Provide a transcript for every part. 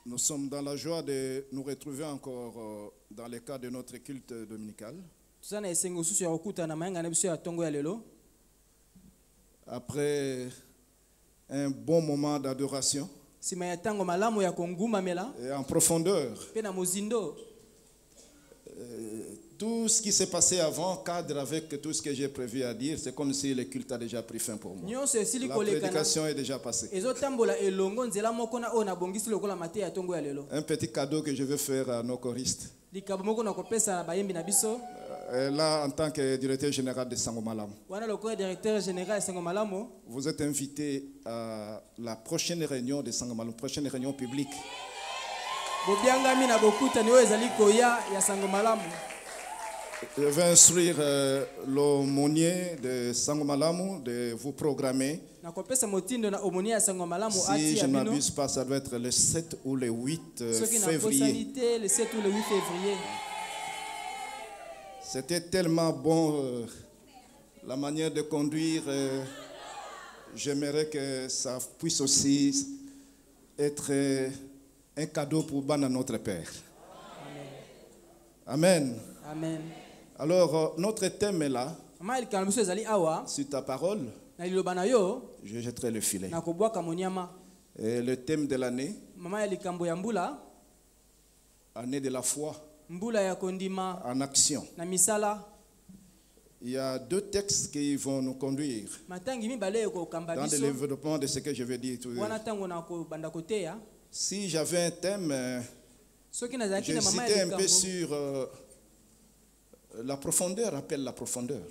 Nous sommes dans la joie de nous retrouver encore dans le cadre de notre culte dominical. Après un bon moment d'adoration et en profondeur, tout ce qui s'est passé avant cadre avec tout ce que j'ai prévu à dire. C'est comme si le culte a déjà pris fin pour moi. La prédication est déjà passée. Un petit cadeau que je veux faire à nos choristes. Là, en tant que directeur général de Sangomalamu, vous êtes invité à la prochaine réunion de Sangomalamu, prochaine réunion publique. Je vais instruire l'aumônier de Sangomalamu de vous programmer. Si je ne m'abuse pas, ça doit être le 7 ou le 8 février. C'était tellement bon la manière de conduire. J'aimerais que ça puisse aussi être un cadeau pour notre Père. Amen. Amen. Alors, notre thème est là. Sur ta parole, je jetterai le filet. Et le thème de l'année, année de la foi, en action. Il y a deux textes qui vont nous conduire dans le développement de ce que je vais dire tout à l'heure. Si j'avais un thème, j'hésitais un peu sur la profondeur, appelle la profondeur.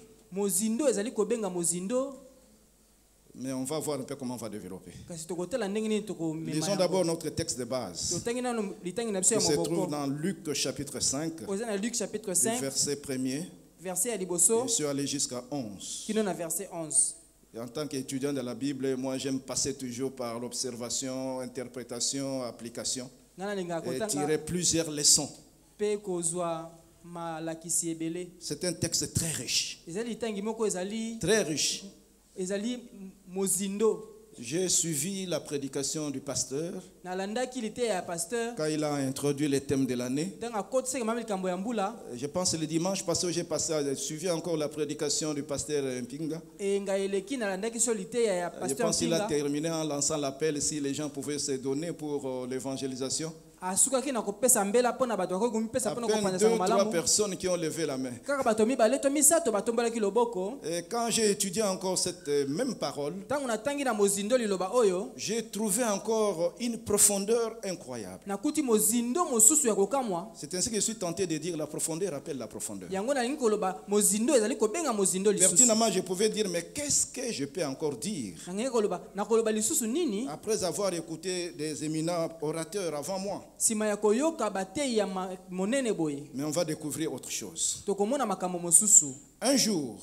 Mais on va voir un peu comment on va développer. Lisons d'abord notre texte de base, qui se trouve dans Luc chapitre 5, verset 1er. Je suis allé jusqu'à 11. Et en tant qu'étudiant de la Bible, moi j'aime passer toujours par l'observation, interprétation, application, et tirer plusieurs leçons. C'est un texte très riche. Très riche. J'ai suivi la prédication du pasteur quand il a introduit les thèmes de l'année. Je pense que le dimanche passé, j'ai suivi encore la prédication du pasteur Mpinga. Je pense qu'il a terminé en lançant l'appel si les gens pouvaient se donner pour l'évangélisation. À peine 2-3 personnes qui ont levé la main. Et quand j'ai étudié encore cette même parole, j'ai trouvé encore une profondeur incroyable. C'est ainsi que je suis tenté de dire la profondeur appelle la profondeur. Pertinemment, je pouvais dire, mais qu'est-ce que je peux encore dire après avoir écouté des éminents orateurs avant moi? Mais on va découvrir autre chose. Un jour,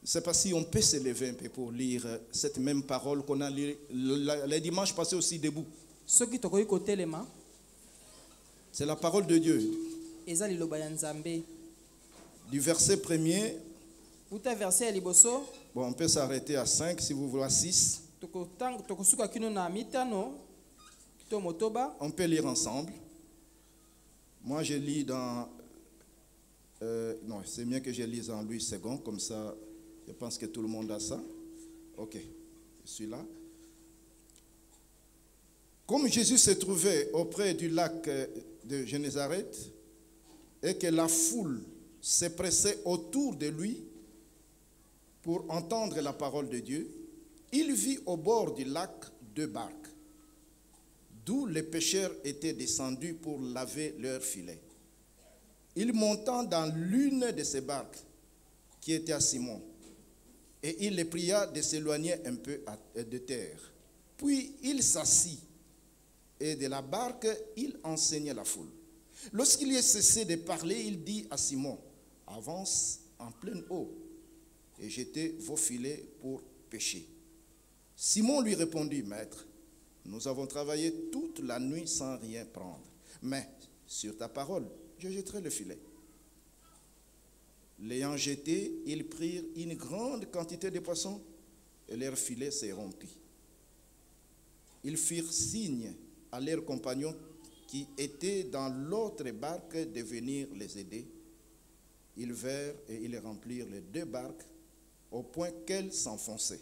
je ne sais pas si on peut se lever un peu pour lire cette même parole qu'on a lu les dimanches passés aussi debout. C'est la parole de Dieu. Du verset 1er, bon, on peut s'arrêter à 5 si vous voulez, à 6. On peut lire ensemble. Moi, je lis dans... non, c'est mieux que je lise en Louis II, comme ça, je pense que tout le monde a ça. Ok, je suis là. Comme Jésus se trouvait auprès du lac de Génézareth et que la foule se pressait autour de lui pour entendre la parole de Dieu, il vit au bord du lac 2 barques, d'où les pêcheurs étaient descendus pour laver leurs filets. Il monta dans l'une de ces barques, qui était à Simon, et il les pria de s'éloigner un peu de terre. Puis il s'assit, et de la barque, il enseignait la foule. Lorsqu'il eut cessé de parler, il dit à Simon, « Avance en pleine eau, et jetez vos filets pour pêcher. » Simon lui répondit, « Maître, nous avons travaillé toute la nuit sans rien prendre. Mais sur ta parole, je jetterai le filet. » L'ayant jeté, ils prirent une grande quantité de poissons et leur filet s'est rompu. Ils firent signe à leurs compagnons qui étaient dans l'autre barque de venir les aider. Ils vinrent et ils remplirent les 2 barques au point qu'elles s'enfonçaient.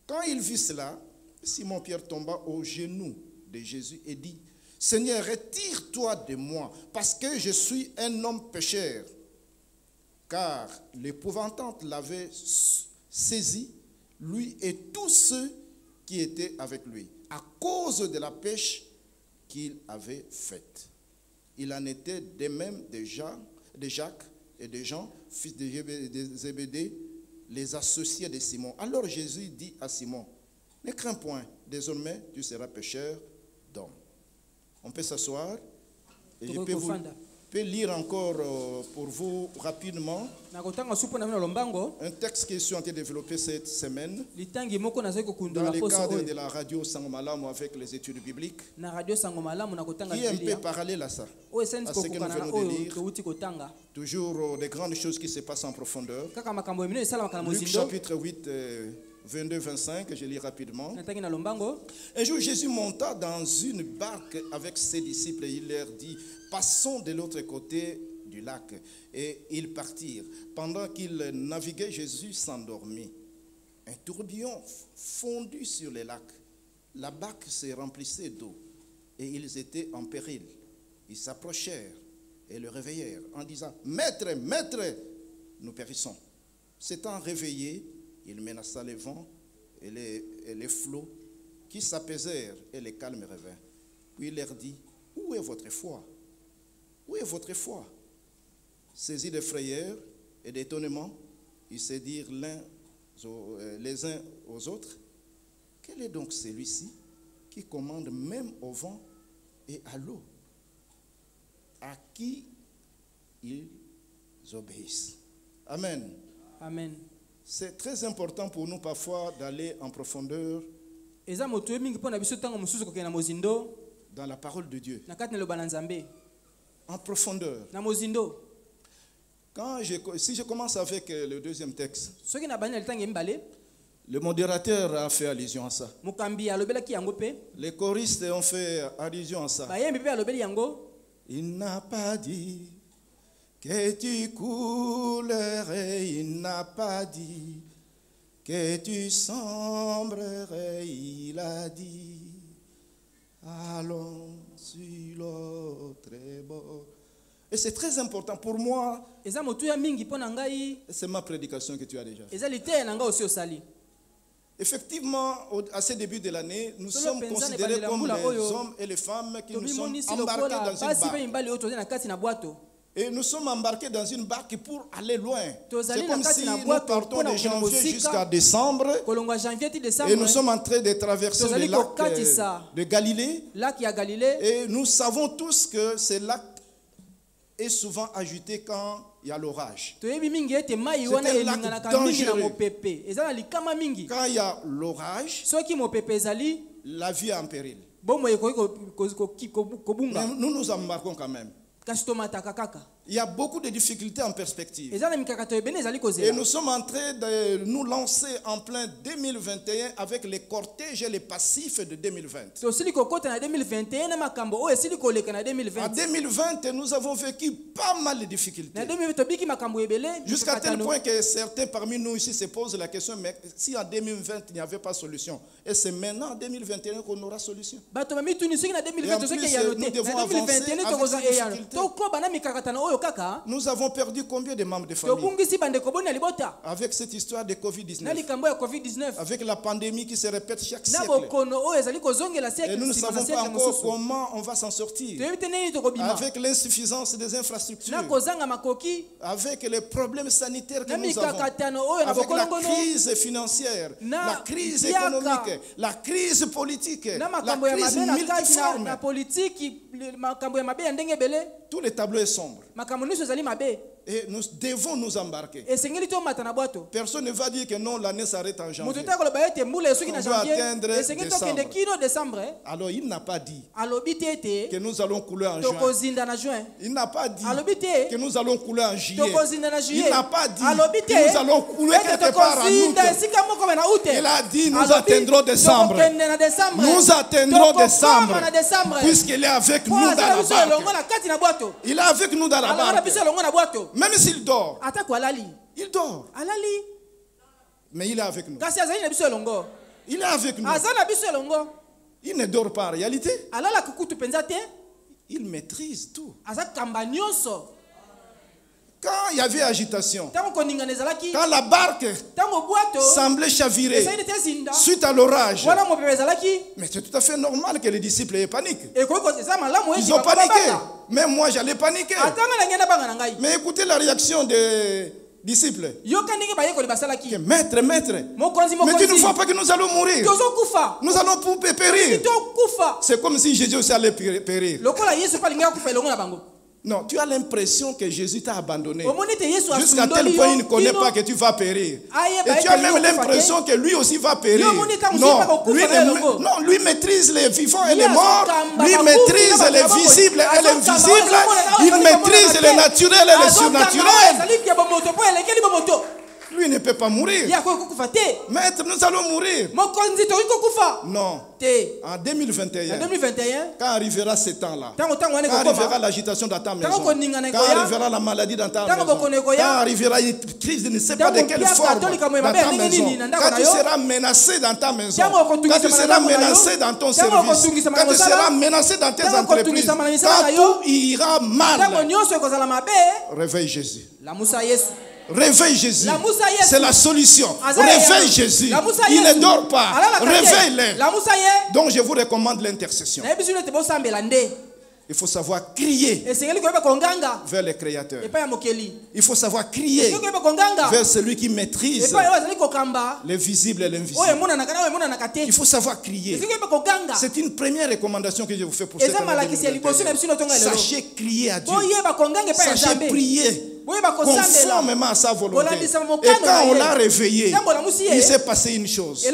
Quand il vit cela, Simon-Pierre tomba aux genoux de Jésus et dit, « Seigneur, retire-toi de moi, parce que je suis un homme pécheur. » Car l'épouvantante l'avait saisi, lui et tous ceux qui étaient avec lui, à cause de la pêche qu'il avait faite. Il en était de même de Jacques et de Jean, fils de Zébédée, les associés de Simon. Alors Jésus dit à Simon, « Ne crains point, désormais tu seras pêcheur d'hommes. » On peut s'asseoir et je peux lire encore pour vous rapidement un texte que je suis en train de développer cette semaine dans le cadre de la radio Sangomalamu avec les études bibliques, qui est un peu parallèle à ça, à ce que nous venons de lire. Toujours des grandes choses qui se passent en profondeur. Luc chapitre 8, 22-25, je lis rapidement. Un jour, Jésus monta dans une barque avec ses disciples et il leur dit, passons de l'autre côté du lac. Et ils partirent. Pendant qu'ils naviguaient, Jésus s'endormit. Un tourbillon fondit sur le lac. La barque se remplissait d'eau et ils étaient en péril. Ils s'approchèrent et le réveillèrent en disant, « Maître, maître, nous périssons. » S'étant réveillé, il menaça les vents et les flots qui s'apaisèrent et le calme revint. Puis il leur dit, « Où est votre foi? Où est votre foi? » Saisis de frayeur et d'étonnement, ils se dirent les uns aux autres, « Quel est donc celui-ci qui commande même au vent et à l'eau, à qui ils obéissent? » Amen. Amen. C'est très important pour nous parfois d'aller en profondeur dans la parole de Dieu. En profondeur. Si je commence avec le deuxième texte, le modérateur a fait allusion à ça. Les choristes ont fait allusion à ça. Il n'a pas dit que tu coulerais, il n'a pas dit que tu sombrerais, il a dit allons sur l'autre bord. Et c'est très important pour moi. C'est ma prédication que tu as déjà. Effectivement, à ce début de l'année, nous sommes considérés comme les hommes et les femmes qui nous sommes embarqués dans une barque. Et nous sommes embarqués dans une barque pour aller loin. C'est comme si nous partons de janvier jusqu'à décembre. Et nous sommes en train de traverser le lac de Galilée. Et nous savons tous que ce lac est souvent agité quand il y a l'orage. C'est un lac dangereux. Quand il y a l'orage, la vie est en péril. Mais nous nous embarquons quand même. Il y a beaucoup de difficultés en perspective. Et nous sommes en train de nous lancer en plein 2021 avec les cortèges et les passifs de 2020. En 2020, nous avons vécu pas mal de difficultés. Jusqu'à tel point que certains parmi nous ici se posent la question, mais si en 2020 il n'y avait pas de solution, et c'est maintenant en 2021 qu'on aura solution. Et en plus, nous devons avancer avec ces difficultés. Nous avons perdu combien de membres de famille avec cette histoire de Covid-19, avec la pandémie qui se répète chaque siècle. Et nous ne savons pas encore comment on va s'en sortir. Avec l'insuffisance des infrastructures, avec les problèmes sanitaires que nous avons, avec la crise financière, la crise économique, la crise politique, la crise multiforme. Tout le tableau est sombre. Et nous devons nous embarquer. esengeli tomata na bwato. Personne ne va dire que non, l'année s'arrête en janvier. Moto takoloba ete mbula esoki na On doit janvier. atteindre Esengeli tokende décembre. kino décembre. Alors il n'a pas dit Alobi te ete que nous allons couler en juin. tokozinda na juin. Il n'a pas dit Alobi te que nous allons couler en juillet. tokozinda na Il juillet. n'a pas dit Alobi te que nous allons couler ete quelque part en août. tokozinda esika moko na août. Il a dit nous Alobi atteindrons décembre. tokokende na décembre. Nous atteindrons Tokokoma décembre. na décembre. Puisqu'il est avec Po nous dans azala la biso elongo barque. na kati na bwato. Il est avec nous dans la Alala barque. biso elongo na bwato. Même s'il dort, Atako alali. il dort. Alali. Mais il est avec nous. Kasi azali na biso elongo. Il est avec nous. Azali na biso elongo. Il ne dort pas en réalité. Alala kukutu penza te. Il maîtrise tout. Aza kamba nyonso. Quand il y avait agitation, Tango koningana ezalaki. quand la barque Tango bwato. semblait chavirer Esaini te zinda. suite à l'orage, Wana mopepe ezalaki. mais c'est tout à fait normal que les disciples aient paniqué. Ekoko eza malamu eti. Ils ont paniqué. Même moi, j'allais paniquer. Atanga na ngenda banga na ngai. Mais écoutez la réaction des disciples. Yoka ndenge bayekoli basalaki. Que, maître, maître, Mokonzi mais tu ne mokonzi. vois pas que nous allons mourir. Tozo kufa. Nous allons périr. Tozo kufa. C'est comme si Jésus aussi allait périr. Lokola Yesu pa linga kufa elongo na bango. Non, tu as l'impression que Jésus t'a abandonné. Omoni te Yesu Jusqu'à tel point il ne connaît pas que tu vas périr. Et tu as même l'impression que lui aussi va périr. Non, lui maîtrise les vivants et les morts. Lui maîtrise les visibles et les invisibles. Il maîtrise les naturels et les surnaturels. Lui ne peut pas mourir. Maître, nous allons mourir. Non. En 2021, quand arrivera ce temps-là, quand arrivera l'agitation dans ta maison, quand arrivera la maladie dans ta maison, quand arrivera une crise de ne sais pas de quelle forme dans ta maison, quand tu seras menacé dans ta maison, quand tu seras menacé dans ton service, quand tu seras menacé dans tes entreprises, quand tout ira mal, réveille Jésus. Réveille Jésus. C'est la solution. Réveille Jésus. Il ne dort pas. Réveille-le. Donc je vous recommande l'intercession. Il faut savoir crier vers le Créateur. Il faut savoir crier vers celui qui maîtrise les visibles et l'invisible. Il faut savoir crier. C'est une première recommandation que je vous fais pour cette année. Sachez crier à Dieu. Sachez prier conformément à sa volonté. Et quand on l'a réveillé, il s'est passé une chose.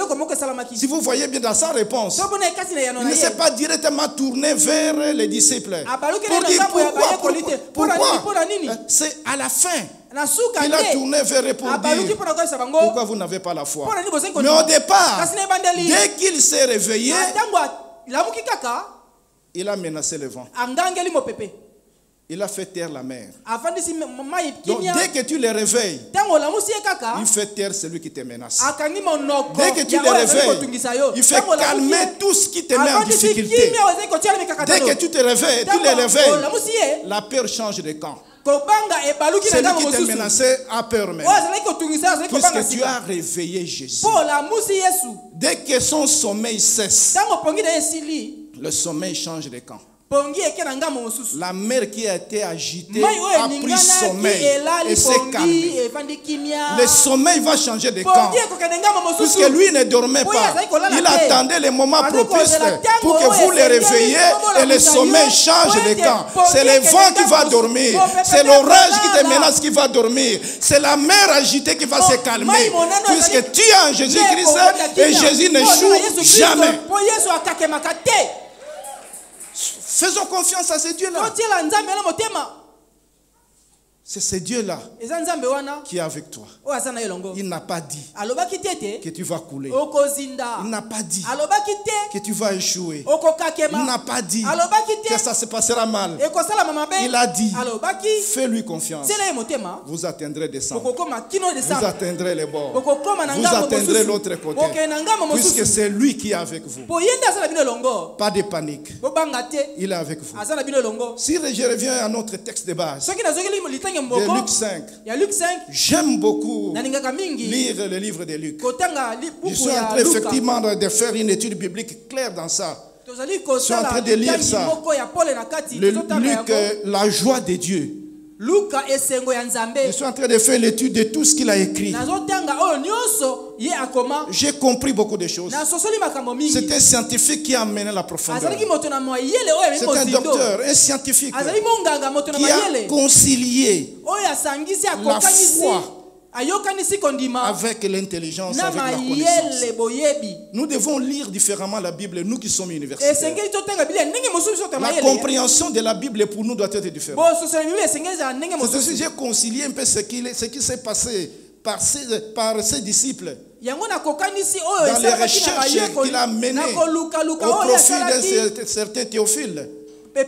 Si vous voyez bien dans sa réponse, il ne s'est pas directement tourné vers les disciples pour dire pourquoi. C'est à la fin qu'il a tourné vers eux pour dire pourquoi vous n'avez pas la foi. Mais au départ, dès qu'il s'est réveillé, il a menacé le vent. Il a fait taire la mer. Donc dès que tu le réveilles, il fait taire celui qui te menace. Dès que tu le réveilles, il fait calmer tout ce qui te met en difficulté. Dès que tu te réveilles, tu le réveilles, la peur change de camp. Celui qui te menaçait a peur même. Puisque tu as réveillé Jésus. Dès que son sommeil cesse, le sommeil change de camp. La mer qui a été agitée a pris sommeil et s'est calmée. Le sommeil va changer de camp. Puisque lui ne dormait pas, il attendait les moments propices pour que vous le réveilliez et le sommeil change de camp. C'est le vent qui va dormir. C'est l'orage qui te menace qui va dormir. C'est la mer agitée qui va se calmer. Puisque tu es en Jésus-Christ et Jésus n'échoue jamais. Faisons confiance à ce Dieu-là. C'est ce Dieu-là qui est avec toi. Il n'a pas dit que tu vas couler. Il n'a pas dit que tu vas échouer. Il n'a pas dit que ça se passera mal. Il a dit, fais-lui confiance. Vous atteindrez décembre. Vous atteindrez les bords. Vous atteindrez l'autre côté. Puisque c'est lui qui est avec vous. Pas de panique. Il est avec vous. Si je reviens à notre texte de base, de Luc 5. J'aime beaucoup lire le livre de Luc. Je suis en train effectivement de faire une étude biblique claire dans ça. Je suis en train de lire ça. Le Luc, la joie de Dieu. luka esengo ya nzambe. Je suis en train de faire l'étude de tout ce qu'il a écrit. Nazotanga oyo nyonso ye akoma. J'ai compris beaucoup de choses. Nasosoli makambo mingi. C'est un scientifique qui a amené la profondeur. Azalaki moto na moyele oyo C'est un mozindo. docteur, un scientifique Azali monganga moto na qui a moyele. concilié Oyo asangisi la akokanisi. foi Ayokanisi kondima. avec l'intelligence, Na avec la mayele connaissance. boyebi. Nous devons lire différemment la Bible, nous qui sommes universitaires. Esengeli totenga Biblia ndenge mosusu soto La mayele. compréhension de la Bible pour nous doit être différente. Bo sosela Biblia esengeli za ndenge C'est mosusu. aussi, j'ai concilié un peu ce qui s'est passé par ses disciples Yango na kokanisi oyo dans les recherches qu'il a menées na koluka luka au oyo profit asalaki. d'un certain Théophile.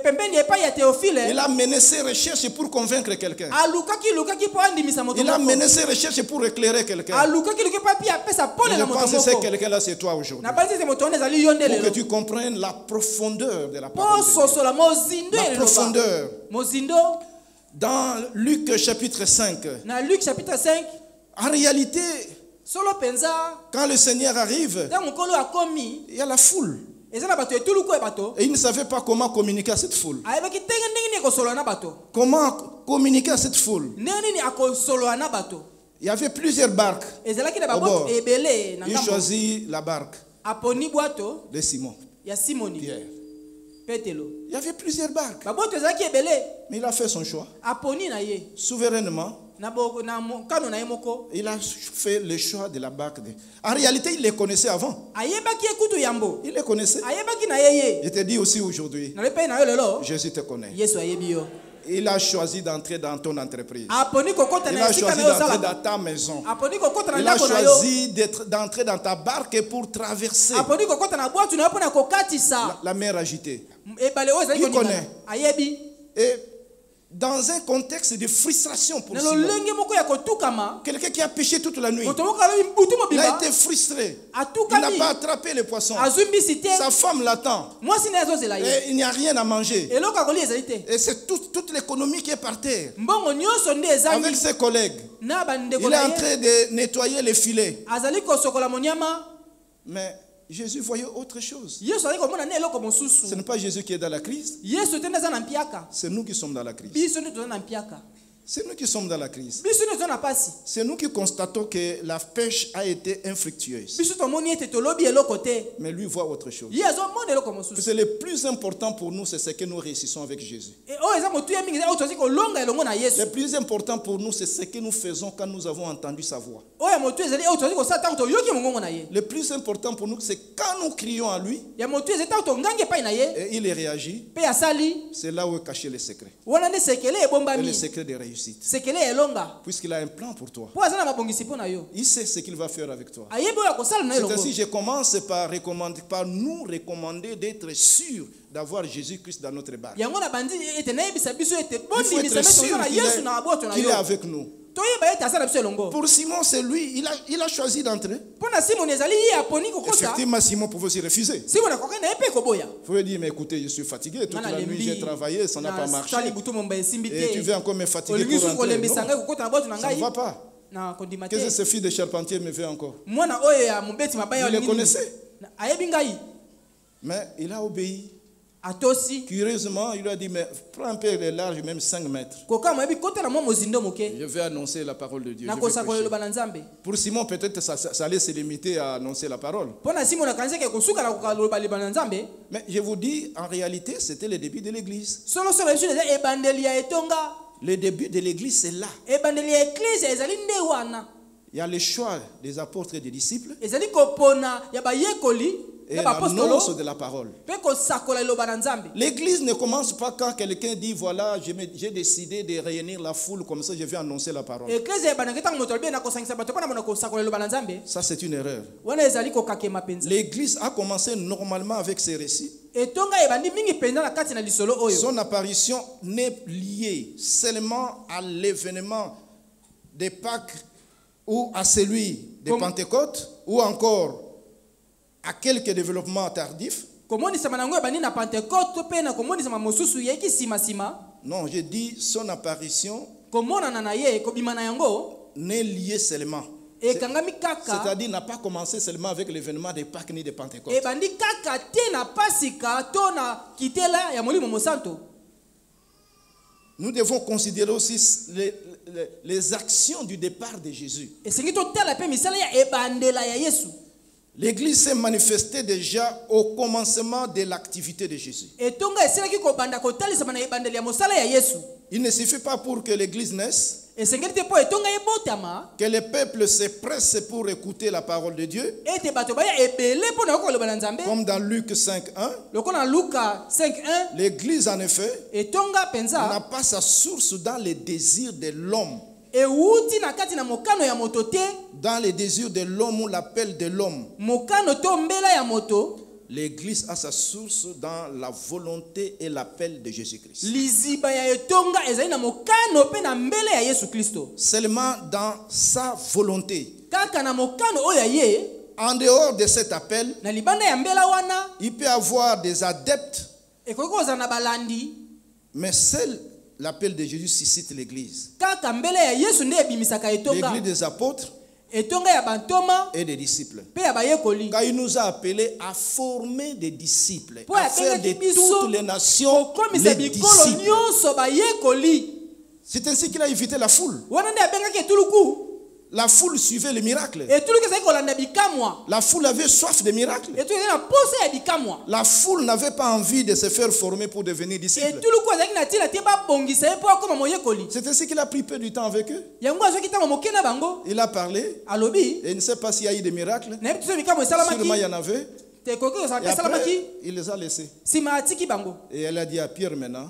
Pembeni epai ya Théophile. Il a mené ses recherches pour convaincre quelqu'un. Alukaki po andimisa moto. Il a mené ses recherches pour éclairer quelqu'un. Alukaki pa pi apesa pole Je na moto pense que moko. c'est quelqu'un-là, c'est toi aujourd'hui. Na basi moto on ezali yonde Pour que lelo. tu comprennes la profondeur de la Po parole de Dieu. sosola mozindo La eloba. profondeur. Mozindo Dans Luc chapitre 5, na Luc chapitre 5 en réalité, solo penza quand le Seigneur arrive, ta mokolo akomi il y a la foule. ezala bato etuluku e bato. Et il ne savait pas comment communiquer à cette foule. Ayebaki tenge ndenge ni kosolola na bato. Comment communiquer à cette foule? Ndenge nini akosolola na bato. Il y avait plusieurs barques. Ezalaki na Au baboto bord. ebele na Il ngambo. choisit la barque Aponi bwato de Simon, ya Simoni Pierre. Petelo. Il y avait plusieurs barques. Baboto ezalaki ebele. Mais il a fait son choix. Aponi na ye. Souverainement, Na kano na ye moko. il a fait le choix de la barque. En réalité, il les connaissait avant. Ayebaki ekutu yambo. Il les connaissait. Ayebaki na ye. Je te dis aussi aujourd'hui, Na lepe na yo lelo. Jésus te connaît. Yesu ayebi yo. Il a choisi d'entrer dans ton entreprise. Aponi kokota Il na a esika choisi na yo d'entrer sala. dans ta maison. Aponi kokota na Il a ndako na yo. choisi d'entrer dans ta barque pour traverser Aponi kokota na bwatu na yo pona kokatisa. la mer agitée. Ebale oyo ezali Il connaît. Ayebi. Et dans un contexte de frustration pour Na Simon, lolenge moko ya kotukama. quelqu'un qui a péché toute la nuit, Moto moko alobi butu il a mobimba. été frustré. Il Atukami. n'a pas attrapé les poissons. Azumbisi te. Sa femme l'attend. Mwasi na azozela ye. Et il n'y a rien à manger. Eloko akoli ezali te. Et c'est toute l'économie qui est par terre. Mbongo nyonso nde Avec ezangi. ses collègues, Na bandeko il est na en ye. train de nettoyer les filets. Azali kosokola monyama. Mais Jésus voyait autre chose. Yesu azali komona ne eloko Ce mosusu. n'est pas Jésus qui est dans la crise, Yesu te nde aza na mpiaka. c'est nous qui sommes dans la crise. Biso nde toza na mpiaka. C'est nous qui sommes dans la crise. Biso nde toza na pasi. C'est nous qui constatons que la pêche a été infructueuse. Biso tomoni ete tolobi eloko te. Mais lui voit autre chose. Ye azomona eloko mosusu. C'est le plus important pour nous, c'est ce que nous réussissons avec Jésus. E oyo eza motu ya mingi oyo tozi kolonga elongo na Yesu. Le plus important pour nous, c'est ce que nous faisons quand nous avons entendu sa voix. Oyo motu ezali oyo tozi kosala tango toyoki mongongo na ye. Le plus important pour nous, c'est quand nous crions à lui Ya motu ezali tango tongangi epai na ye. et il réagit, Pe asali. c'est là où est caché le secret. Wana nde sekele Et le ebombami. secret de réussite. Sekele elonga. Puisqu'il a un plan pour toi. Po aza na mabongisi mpo na yo. Il sait ce qu'il va faire avec toi. Ayebi oyo akosala na C'est elongo. ainsi que je commence par nous recommander d'être sûr d'avoir Jésus-Christ dans notre barque. Yango na bandi ete nayebisa biso ete Il faut bondimisa être meto sûr na Yesu na aboto na qu'il yo. est avec nous. Toyeba ete asala biso elongo. Pour Simon, c'est lui, il a choisi d'entrer. Mpo na Simon ezali ye aponi kokota. Effectivement, Simon pouvait aussi refuser. Simon akoki na ye mpe koboya. Il pouvait dire, mais écoutez, je suis fatigué, toute Ngana la nuit j'ai travaillé, ça n'a pas marché. Sali butu momba esimbi Et tu te. veux encore me fatiguer Olingi pour su rentrer. kolembisa Non, ngai kokota na boto na ça ne ngai. va pas. Na kondima te. Qu'est-ce que ce fils de charpentier me fait encore? Mwana oyo ya mobeti mabaya Il le connaissait. ayebi ngai. Mais il a obéi. Atosi. Curieusement, il lui a dit, mais prends un peu de large, même 5 mètres. Koka moyebi kota na mwa mozindo moke. Je vais annoncer la parole de Dieu. Na Je vais kosakola prêcher. loba na Nzambe. Pour Simon, peut-être ça allait se limiter à annoncer la parole. Mpo na Simon akanisa ke kosuka na kokaloba liba na Nzambe. Mais je vous dis, en réalité, c'était le début de l'église. Solo solo biso eza ebandeli ya etonga. Le début de l'église, c'est là. Ebandeli ya eklise ezali nde wana. Il y a le choix des apôtres et des disciples Ezali kopona ya bayekoli et ya bapostolo. l'annonce de la parole. Pe kosakola liloba na Nzambe. L'église ne commence pas quand quelqu'un dit, voilà, j'ai décidé de réunir la foule, comme ça je vais annoncer la parole. Eklise ebandaki ntango moto alibe na kosangisa bato mpo na bona kosakola liloba na Nzambe. Ça, c'est une erreur. Wana ezali kokakema penza. L'église a commencé normalement avec ses récits. Etonga ebandi mingi penza na kati na lisolo oyo. Son apparition n'est liée seulement à l'événement de Pâques ou à celui de Pentecôte ou encore à quelques développements tardifs. Komonisama nango ebandi na Pentecôte pe na komonisama mosusu yeki sima. Non, je dis son apparition Komonana na ye kobima na yango n'est liée seulement. ekangami kaka. C'est-à-dire n'a pas commencé seulement avec l'événement de Pâques ni de Pentecôte. Ebandi kaka te na pasika to na kitela ya molimo mosanto. nous devons considérer aussi les actions du départ de Jésus. L'Église s'est manifestée déjà au commencement de l'activité de Jésus. Il ne suffit pas pour que l'Église naisse, que le peuple se presse pour écouter la parole de Dieu, comme dans Luc 5.1. L'Église, en effet, n'a pas sa source dans les désirs de l'homme. Dans les désirs de l'homme ou l'appel de l'homme. L'Église a sa source dans la volonté et l'appel de Jésus-Christ. Seulement dans sa volonté. En dehors de cet appel, il peut y avoir des adeptes, mais seul l'appel de Jésus suscite l'Église. L'Église des apôtres et des disciples. Car il nous a appelés à former des disciples, à faire de toutes les nations les disciples. C'est ainsi qu'il a évité la foule. La foule suivait les miracles. La foule avait soif de miracles. La foule n'avait pas envie de se faire former pour devenir disciple. C'est ainsi qu'il a pris peu du temps avec eux. Il a parlé. Et il ne sait pas s'il y a eu des miracles. Sûrement il y en avait. Et après, il les a laissés. Et elle a dit à Pierre maintenant,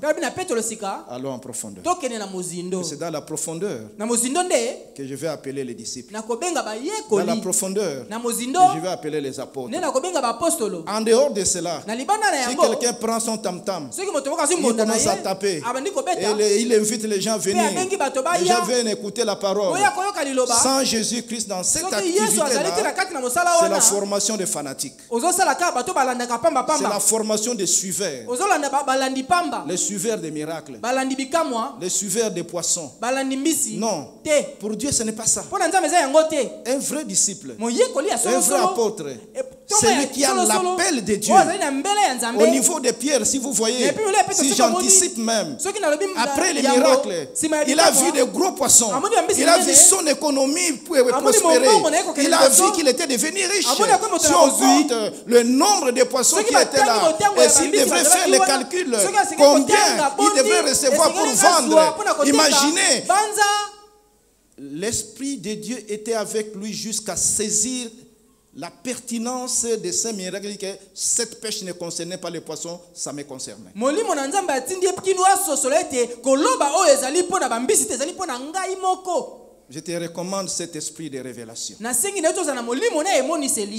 allons en profondeur. C'est dans la profondeur que je vais appeler les disciples. Dans la profondeur que je vais appeler les apôtres. En dehors de cela, si quelqu'un prend son tam-tam, il commence à taper, et il invite les gens à venir. Les gens viennent écouter la parole. Sans Jésus-Christ dans cette activité-là, c'est la formation des fanatiques. C'est la formation des suiveurs. Les suiveurs des miracles. Les suiveurs des poissons. Non. Pour Dieu, ce n'est pas ça. Un vrai disciple, un vrai apôtre, c'est lui qui a l'appel de Dieu. Au niveau de Pierre, si vous voyez, si j'anticipe même, après les miracles, il a vu des gros poissons. Il a vu son économie prospérer. Il a vu qu'il était devenu riche. Si on compte le nombre de poissons qui étaient là, et s'il devrait faire les calculs, combien il devrait recevoir pour vendre, imaginez. L'Esprit de Dieu était avec lui jusqu'à saisir la pertinence de ces miracles, que cette pêche ne concernait pas les poissons, ça me concernait. Je te recommande cet esprit de révélation.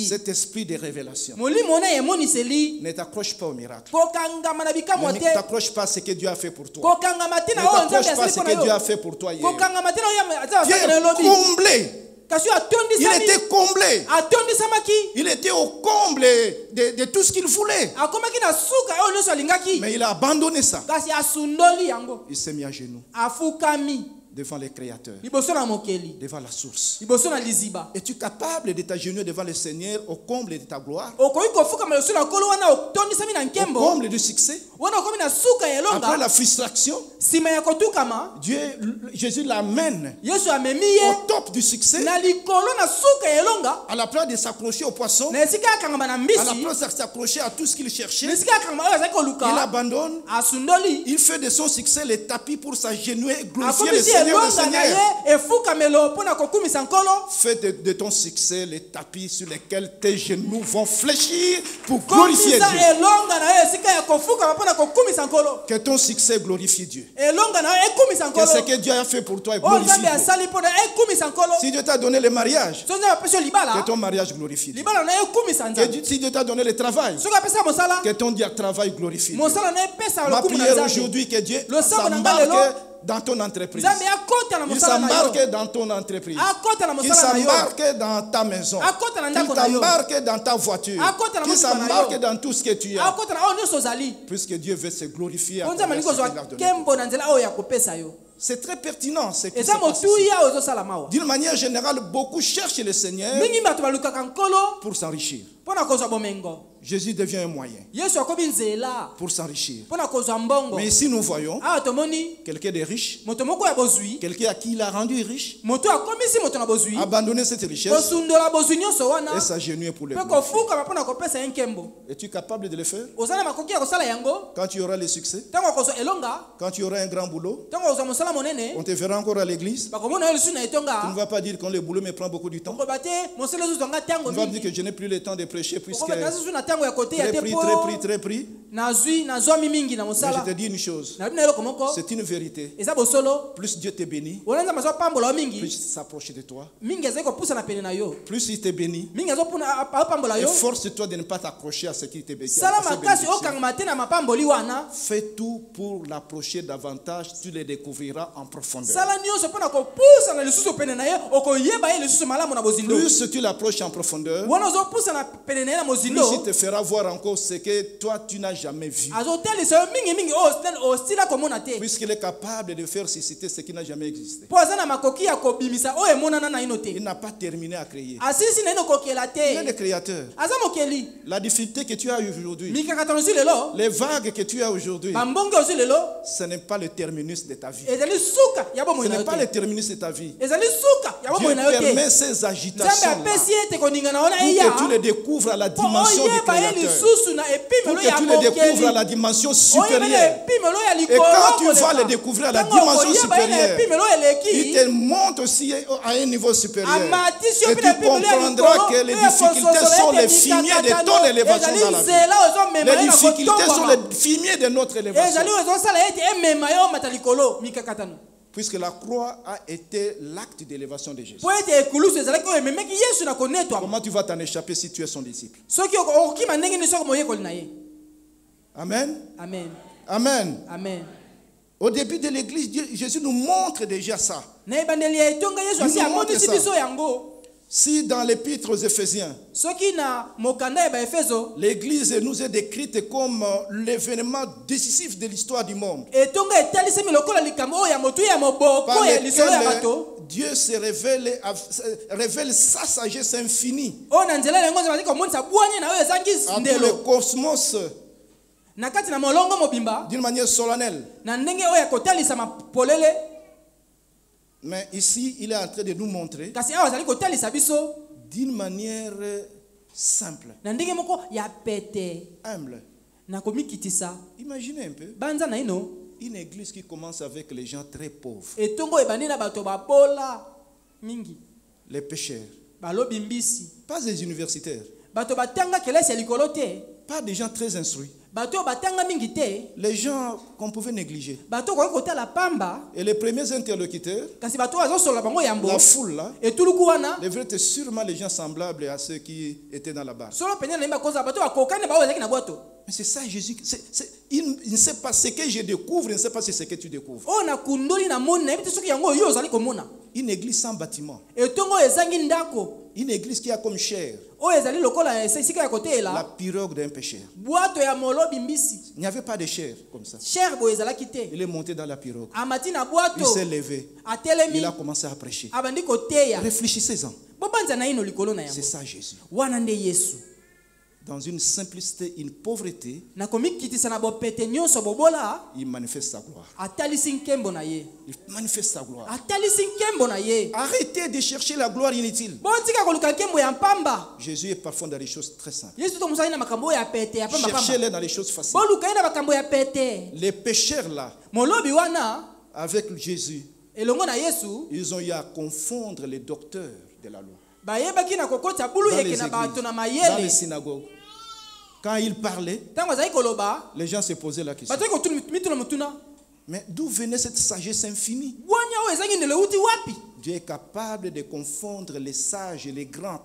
Cet esprit de révélation. Ne t'accroche pas au miracle. Ne t'accroche pas à ce que Dieu a fait pour toi. Ne t'accroche pas à ce que Dieu a fait pour toi hier. Pierre, comblé. Il était comblé. Il était au comble de tout ce qu'il voulait. Mais il a abandonné ça. Il s'est mis à genoux devant les créateurs, devant la source. Es-tu capable de t'agenouiller devant le Seigneur au comble de ta gloire, au comble du succès? Après la frustration, Jésus l'amène au top du succès, à la place de s'accrocher au poisson, à la place de s'accrocher à tout ce qu'il cherchait. Il abandonne. Il fait de son succès le tapis pour s'agenouiller et glorifier le Seigneur. Fais de ton succès les tapis sur lesquels tes genoux vont fléchir pour glorifier Dieu. Que ton succès glorifie Dieu. Que ce que Dieu a fait pour toi glorifie Dieu. Si Dieu t'a donné le mariage, que ton mariage glorifie Dieu. Si Dieu t'a donné le travail, que ton travail glorifie Dieu. Ma prière aujourd'hui, que Dieu s'embarque dans ton entreprise. Il s'embarque dans ton entreprise. Il s'embarque dans ta maison. Il t'embarque dans ta voiture. Il s'embarque dans tout ce que tu as. Puisque Dieu veut se glorifier à travers ce qu'il a donné. C'est très pertinent ce qui se passe ici. D'une manière générale, beaucoup cherchent le Seigneur pour s'enrichir. mpona kozwa bomengo. Jésus devient un moyen Yesu akomi nzela pour s'enrichir. mpona kozwa mbongo. Mais ici nous voyons Awa tomoni quelqu'un de riche, moto moko ya bozwi, quelqu'un à qui il a rendu riche, moto akomisi moto na bozwi, abandonner cette richesse kosundola bozwi nyonso wana et s'agenouiller pour le mpe glorifier. kofukama mpona kopesa ye nkembo. Es-tu capable de le faire? Oza na makoki ya kosala yango Quand tu auras le succès, ntango okozwa elonga, quand tu auras un grand boulot, ntango okozwa mosala monene, on te verra encore à l'église. bakomona yo lisusu na Tu ne etonga. vas pas dire que le boulot me prend beaucoup de temps. Koba te mosala ezozwanga Tu ntango vas dire mingi. que je n'ai plus le temps de prêcher puisque Koba na susu na ntango ya koteya très te pris, po très pris. nazwami mingi na Mais je mosala. te dis une chose, Na bino eloko moko c'est une vérité. eza bosolo. Plus Dieu te bénit, Wana nzambe azopambola yo plus mingi, il s'approche de toi. mingi azali kopusana pene na yo, Plus il te bénit, mingi azopambola yo. efforce-toi de ne pas t'accrocher à ce qui te bénit. Sala makasi okangama te na mapamboli wana. Fais tout pour l'approcher davantage, tu le découvriras en profondeur. Sala nyonso mpona kopusana lisusu pene na ye, okoyeba ye lisusu malamu na bozindo. Plus tu l'approches en profondeur, Wana ozopusana pene na ye na plus il mozindo, te fera voir encore ce que toi tu n'as jamais vu. azotelisa yo mingi osila komona te. Puisqu'il est capable de faire susciter ce qui n'a jamais existé. Po aza na makoki ya kobimisa oyo emonana na ino te. Il n'a pas terminé à créer. Asilisi na ino kokela Il est le te. créateur. Aza mokeli. La difficulté que tu as aujourd'hui, Mikakatano ozwi lelo, les vagues que tu as aujourd'hui, bambonge ozwi lelo, ce n'est pas le terminus de ta vie. ezali suka ya Ce bomoi na n'est yo pas le te. terminus de ta vie. Ezali suka ya Dieu bomoi na yo permet te. ces Nzambe agitations apesi ete koningana wana pour eya. que tu le découvres à la Po dimension du oyeba ye créateur. lisusu na Pour epimelo que ya tu le découvres à mokeli. la dimension Oyeba na supérieure. epimelo ya Et likolo quand tu vas koleka. le découvrir à la Ntango dimension okoyeba ye na supérieure, epimelo il eleki, te monte aussi à un niveau supérieur. amatisi yo Et mpe tu na epimelo ya comprendras likolo, que les oyo difficultés kososola sont ete les fumiers de mikakatano, ton élévation ezali dans la vie. nzela ozomema Les ye na difficultés sont kotombama. les fumiers de notre élévation. Ezali oyo ezosala ete emema yo omata likolo mikakatano. Puisque la croix a été l'acte d'élévation de Jésus. Po ete ekulusu ezalaki oyo ememeki yesu na konetwa. Comment tu vas t'en échapper si tu es son disciple? Soki okokima ndenge nini soki moyekoli na ye. Amen. Amen. Amen. Amen. Au début de l'église, Jésus nous montre déjà ça. Na ebandeli ya etonga yesu asi Nous montre amonisi ça. biso yango. Si dans l'épître aux Éphésiens, Soki na mokanda ya baefeso, l'église nous est décrite comme l'événement décisif de l'histoire du monde, etonga etalisemi lokola likambo oyo ya motu ya moboko par ya lisolo ya lequel bato, Dieu se révèle sa sagesse infinie oyo na nzela yango nzambe azali komonisa bwanye na oyo ezangi à tout le ndelo cosmos na kati na molongo mobimba, d'une manière solennelle. na ndenge oyo ya kotalisa mapolele. Mais ici, il est en train de nous montrer Kasi awa azali kotalisa biso d'une manière simple, na ndenge moko ya pete humble. na komikitisa. Imaginez un peu Banza na ino une église qui commence avec les gens très pauvres, etongo ebandi na bato babola mingi, les pécheurs, balobi mbisi, pas des universitaires, bato batanga kelesi ya likolo te, pas des gens très instruits, bato batanga mingi te, les gens qu'on pouvait négliger. bato koki kotala pamba. Et les premiers interlocuteurs, Kasi bato bazosolola bango yambo la foule là, etuluku wana devraient être sûrement les gens semblables à ceux qui étaient dans la barque. solo penya na yemba koza bato bakokani bao ezalaki na bwato. Mais c'est ça Jésus. Il ne sait pas ce que je découvre, il ne sait pas si c'est ce que tu découvres. Oyo na kundoli na moni na yebi te soki yango oyo ozali komona. Une église sans bâtiment, Etongo ezangi ndako une église qui a comme chair oyo ezali lokola esika ya la kotela pirogue d'un pécheur. bwato ya molobi mbisi. Il n'y avait pas de chair comme ça. Cher boyo ezalaki te. Il est monté dans la pirogue. Amati na Il bwato s'est levé. Il atelemi a commencé à prêcher. abandi koteya. Réfléchissez-en. Bobanza na ino likolo na C'est yango. ça Jésus. Wana nde Yesu. Dans une simplicité, une pauvreté, Na komikitisa na bopete nyonso bobola il manifeste sa gloire. atalisi nkembo na ye. Il manifeste sa gloire. Atalisi nkembo na ye. Arrêtez de chercher la gloire inutile. Botika koluka nkembo ya mpamba. Jésus est parfois dans les choses très simples. Yesu to musali na makambo ya pete ya pamba pamba. Cherchez-les dans les choses faciles. Boluka ye na makambo ya pete. Les pécheurs là, Molobi wana avec Jésus, elongo na Yesu ils ont eu à confondre les docteurs de la loi. bayebaki na kokota bulu Dans les yeke na bato églises, na dans les mayele. synagogues. Quand ils parlaient, Tango azali koloba les gens se posaient la question. bato mituna mutuna. Mais d'où venait cette sagesse infinie? Bwanya oyo ezangi ndelo uti wapi? Dieu est capable de confondre les sages et les grands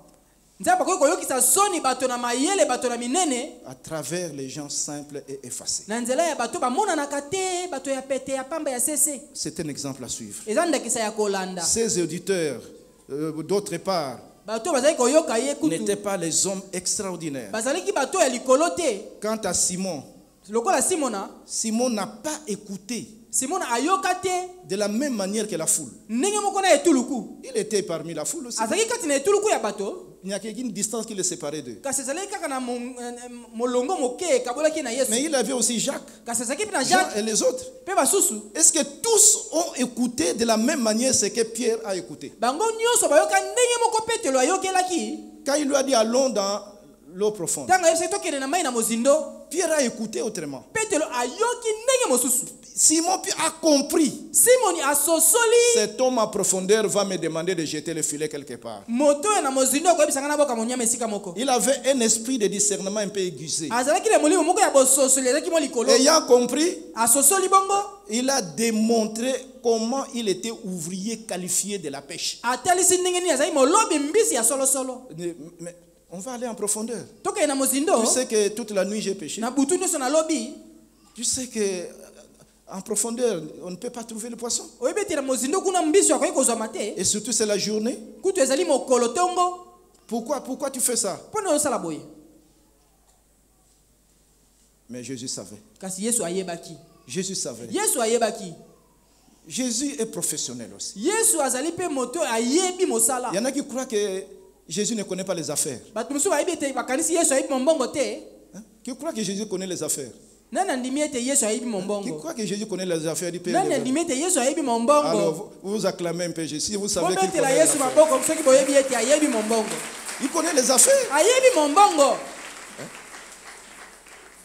Nzambe akoki koyokisa soni bato na mayele bato na minene à travers les gens simples et effacés. na nzela ya bato bamonanaka te bato ya pete ya pamba ya sese. C'est un exemple à suivre. Eza ndakisa ya kolanda. Ces auditeurs, d'autre part, Bato bazali koyoka ye kutu. n'étaient pas les hommes extraordinaires. Bazalaki bato ya likolo te. Quant à Simon, Lokola Simona, Simon n'a pas écouté Simona ayoka te de la même manière que la foule. ndenge moko na etuluku. Il était parmi la foule aussi. Azalaki kati na etuluku ya bato. n'y a qu'une distance qui les séparait d'eux. kasi ezalaki kaka na molongo moke ekabolaki na yesu Mais il avait aussi Jacques, kasi ezalaki mpe na Jean jacques et les autres. mpe basusu Est-ce que tous ont écouté de la même manière ce que Pierre a écouté? bango nyonso bayoka ndenge moko petelo ayokelaki Quand il lui a dit allons dans l'eau profonde, ntango ayebisaki tokende na mai na mozindo Pierre a écouté autrement. petelo ayoki ndenge mosusu Simon a compris. simoni asosoli Cet homme en profondeur va me demander de jeter le filet quelque part. moto oyo na mozindo akoyebisanga na boka monyama esika moko Il avait un esprit de discernement un peu aiguisé. azalaki na molimo moko ya bososoli ezalaki mo likolo Ayant compris, asosoli bongo il a démontré comment il était ouvrier qualifié de la pêche. atalisi ndenge nini azalaki molobi mbisi ya solosolo Mais on va aller en profondeur. tokende na mozindo Tu sais que toute la nuit j'ai pêché. na butu nyonso nalobi Tu sais que en profondeur, on ne peut pas trouver le poisson. oyebi ete na mozindo kuna mbisi akoki kozwama te Et surtout c'est la journée. kutu ezali mokolo ntongo Pourquoi tu fais ça? mpo nini ozosala boye Mais Jésus savait. kasi yesu ayebaki Jésus savait. yesu ayebaki Jésus est professionnel aussi. yesu azali mpe moto ayebi mosala Il y en a qui croient que Jésus ne connaît pas les affaires. bato mosusu bayebi ete bakanisi yesu ayebi mombongo te Hein? Qui croient que Jésus connaît les affaires? nani andimi ete yesu ayebi Qui mombongo croient que Jésus connaît les affaires du Père? nani andimi ete yesu ayebi Alors mombongo vous acclamez un peu Jésus. Si vous savez qu'il bobetela connaît les yesu affaires. maboko soki boyebi ete ayebi mombongo Il connaît les affaires. ayebi mombongo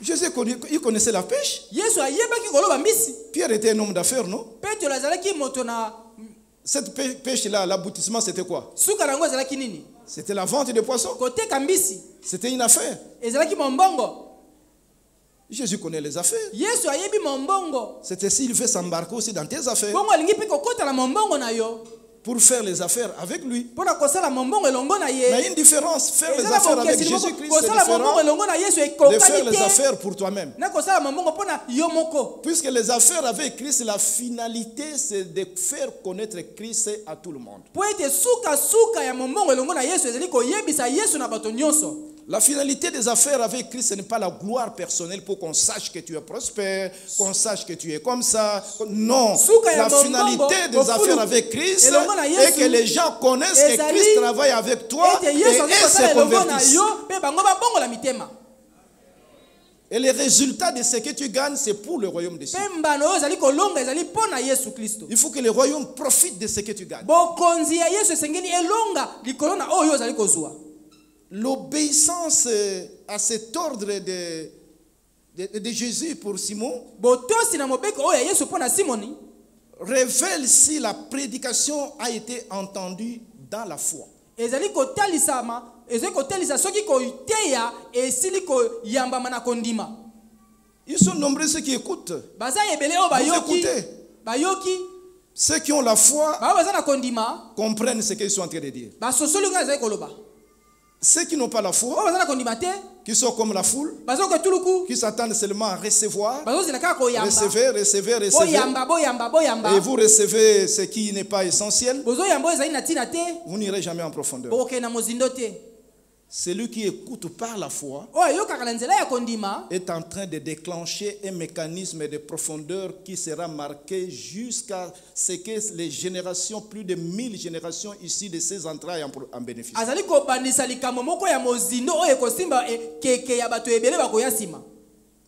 Jésus il connaissait la pêche. yesu ayebaki koloba mbisi Pierre était un homme d'affaires, non? petelo azalaki moto na Cette pêche-là, l'aboutissement, c'était quoi? suka na yango ezalaki nini C'était la vente de poissons. koteka mbisi C'était une affaire. ezalaki mombongo Jésus connaît les affaires. yesu ayebi mombongo C'était s'il veut s'embarquer aussi dans tes affaires bongo alingi mpe kokotala mombongo na yo pour faire les affaires avec lui. mpo na kosala mombongo elongo na Mais il y a ye une différence. Faire les ezala affaires avec bokesili moko Jésus-Christ, c'est kosala mombongo différent elongo na yesu de faire ekokani les te affaires pour toi-même. na kosala mombongo mpo na yo moko Puisque les affaires avec Christ, la finalité, c'est de faire connaître Christ à tout le monde. mpo ete sukasuka ya mombongo elongo na yesu ezali koyebisa yesu na bato nyonso La finalité des affaires avec Christ, ce n'est pas la gloire personnelle pour qu'on sache que tu es prospère, qu'on sache que tu es comme ça. Non. La finalité des affaires avec Christ est que les gens connaissent que Christ travaille avec toi et se convertissent. Et les résultats de ce que tu gagnes, c'est pour le royaume des cieux. Il faut que le royaume profite de ce que tu gagnes. L'obéissance à cet ordre de Jésus pour Simon révèle si la prédication a été entendue dans la foi. Ils sont nombreux ceux qui écoutent. Vous écoutez. Ceux qui ont la foi comprennent ce qu'ils sont en train de dire. Ceux qui n'ont pas la foi, qui sont comme la foule, qui s'attendent seulement à recevoir, recevez, et vous recevez ce qui n'est pas essentiel, vous n'irez jamais en profondeur. Celui qui écoute par la foi est en train de déclencher un mécanisme de profondeur qui sera marqué jusqu'à ce que les générations, plus de 1000 générations ici de ces entrailles en bénéficient.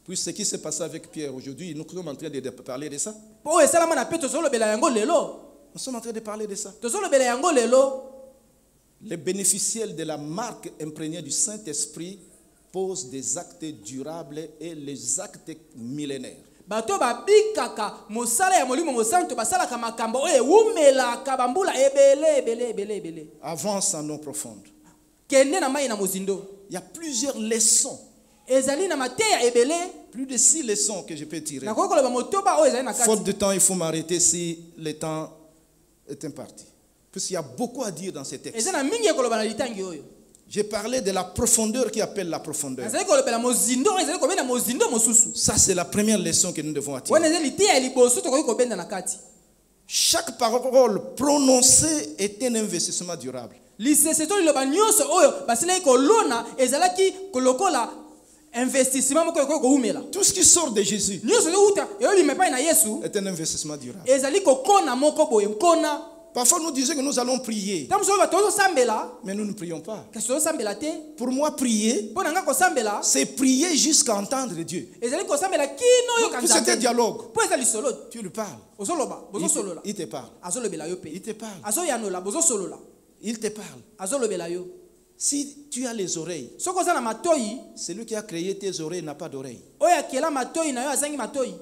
Puis ce qui s'est passé avec Pierre aujourd'hui, nous sommes en train de parler de ça. Nous sommes en train de parler de ça. Les bénéficiaires de la marque imprégnée du Saint-Esprit posent des actes durables et les actes millénaires. Avance en eau profonde. Il y a plusieurs leçons. Plus de 6 leçons que je peux tirer. Faute de temps, il faut m'arrêter si le temps est imparti. Puisqu'il y a beaucoup à dire dans ces textes. J'ai parlé de la profondeur qui appelle la profondeur. Ça, c'est la première leçon que nous devons attirer. Chaque parole prononcée est un investissement durable. Tout ce qui sort de Jésus est un investissement durable. Parfois nous disons que nous allons prier, ntango mosusu bato ozosambela mais nous ne prions pas. kasi tozosambela te. Pour moi, prier, Mpo na nga kosambela c'est prier jusqu'à entendre Dieu. ezali kosambela kino oyoka Puis c'est un nzambe dialogue. mpo eza lisolo. Tu lui parles. ozoloba bozosolola Il te parle. azolobela yo Il mpe te parle. azoyanola bozosolola Il te parle. azolobela yo. Si tu as les oreilles, soki oza na matoi celui qui a créé tes oreilles n'a pas d'oreilles. oyo akela matoi na yo azangi matoi.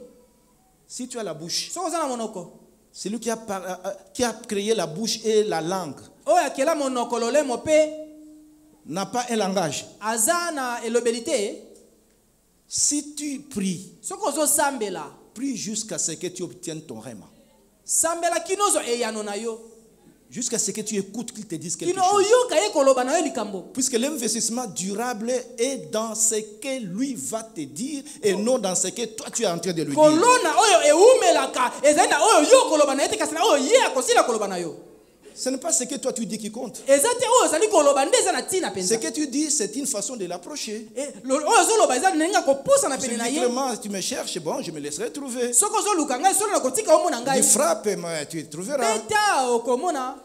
Si tu as la bouche, soki oza na monoko celui qui a créé la bouche et la langue oyo akela monoko lolemo mpe n'a pas un langage. aza na elobeli te. Si tu pries, soki ozosambela prie jusqu'à ce que tu obtiennes ton rême. sambela kino ozo eyano na yo Jusqu'à ce que tu écoutes qu'il te dise quelque kino chose. oyoka ye koloba na yo likambo. Puisque l'investissement durable est dans ce que lui va te dire et non dans ce que toi tu es en train de lui dire. kolona oyo ewumelaka ezali na oyo yo koloba na ye te kasi na oyo ye akosila koloba na yo. Ce n'est pas ce que toi tu dis qui compte. eza te oyo ozali koloba nde eza na ntina Ce mpenza. que tu dis, c'est une façon de l'approcher. oyo ozoloba eza ndenge ya kopusana pene na ye. Vraiment, tu me cherches, bon, je me laisserai trouver. soki ozoluka ngai solo na kotika omona Tu ngai frappes, mais tu trouveras. peta okomona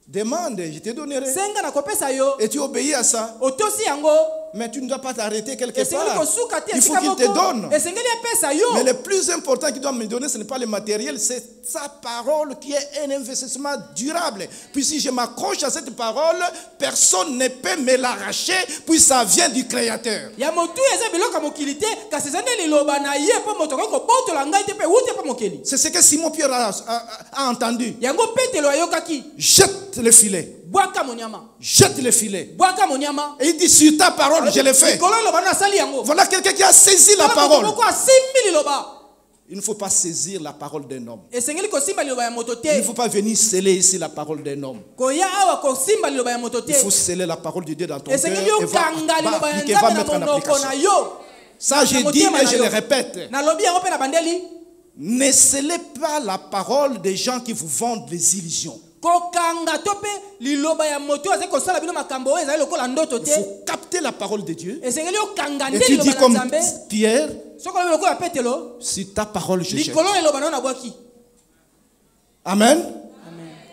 Demande, je te donnerai. senga na kopesa yo Et tu obéis à ça. otosi yango Mais tu ne dois pas t'arrêter quelque esengeli part. kosuka te Il faut esika qu'il te moko donne. esengeli epesa yo. Mais le plus important qu'il doit me donner, ce n'est pas le matériel, c'est sa parole qui est un investissement durable. Puis si je m'accroche à cette parole, personne ne peut me l'arracher, puis ça vient du Créateur. ya motu eza biloko ya mokili te kasi eza nde liloba na ye mpo moto akoki kobotola ngai te mpe wuti mpo mokili. C'est ce que Simon Pierre a entendu. yango petelo ayokaki Jette le filet. bwaka monyama Jette le filet. bwaka monyama. Et il dit, sur ta parole, je l'ai fait. likolo liloba na asali yango. Voilà quelqu'un qui a saisi la parole. moko asimbi liloba. Il ne faut pas saisir la parole d'un homme. esengeli kosimba liloba ya moto Il ne te. faut pas venir sceller ici la parole d'un homme. koya awa kosimba liloba ya moto te. Il faut sceller la parole de Dieu dans ton cœur esengeli et va okanga liloba ya appliquer, va nzambe mettre na en monoko application. na yo. Ça, je dis et je le répète. nalobi yango mpe na bandeli. Ne scellez pas la parole des gens qui vous vendent des illusions. kokanga to mpe liloba ya moto azali kosala bino makambo oyo ezali lokola ndoto Il te. faut capter la parole de Dieu. esengeli okanga Et nde tu liloba dis na comme nzambe. Pierre, soki olobi lokola petelo sur ta parole je jette. likolo liloba na yo nabwaki. Amen.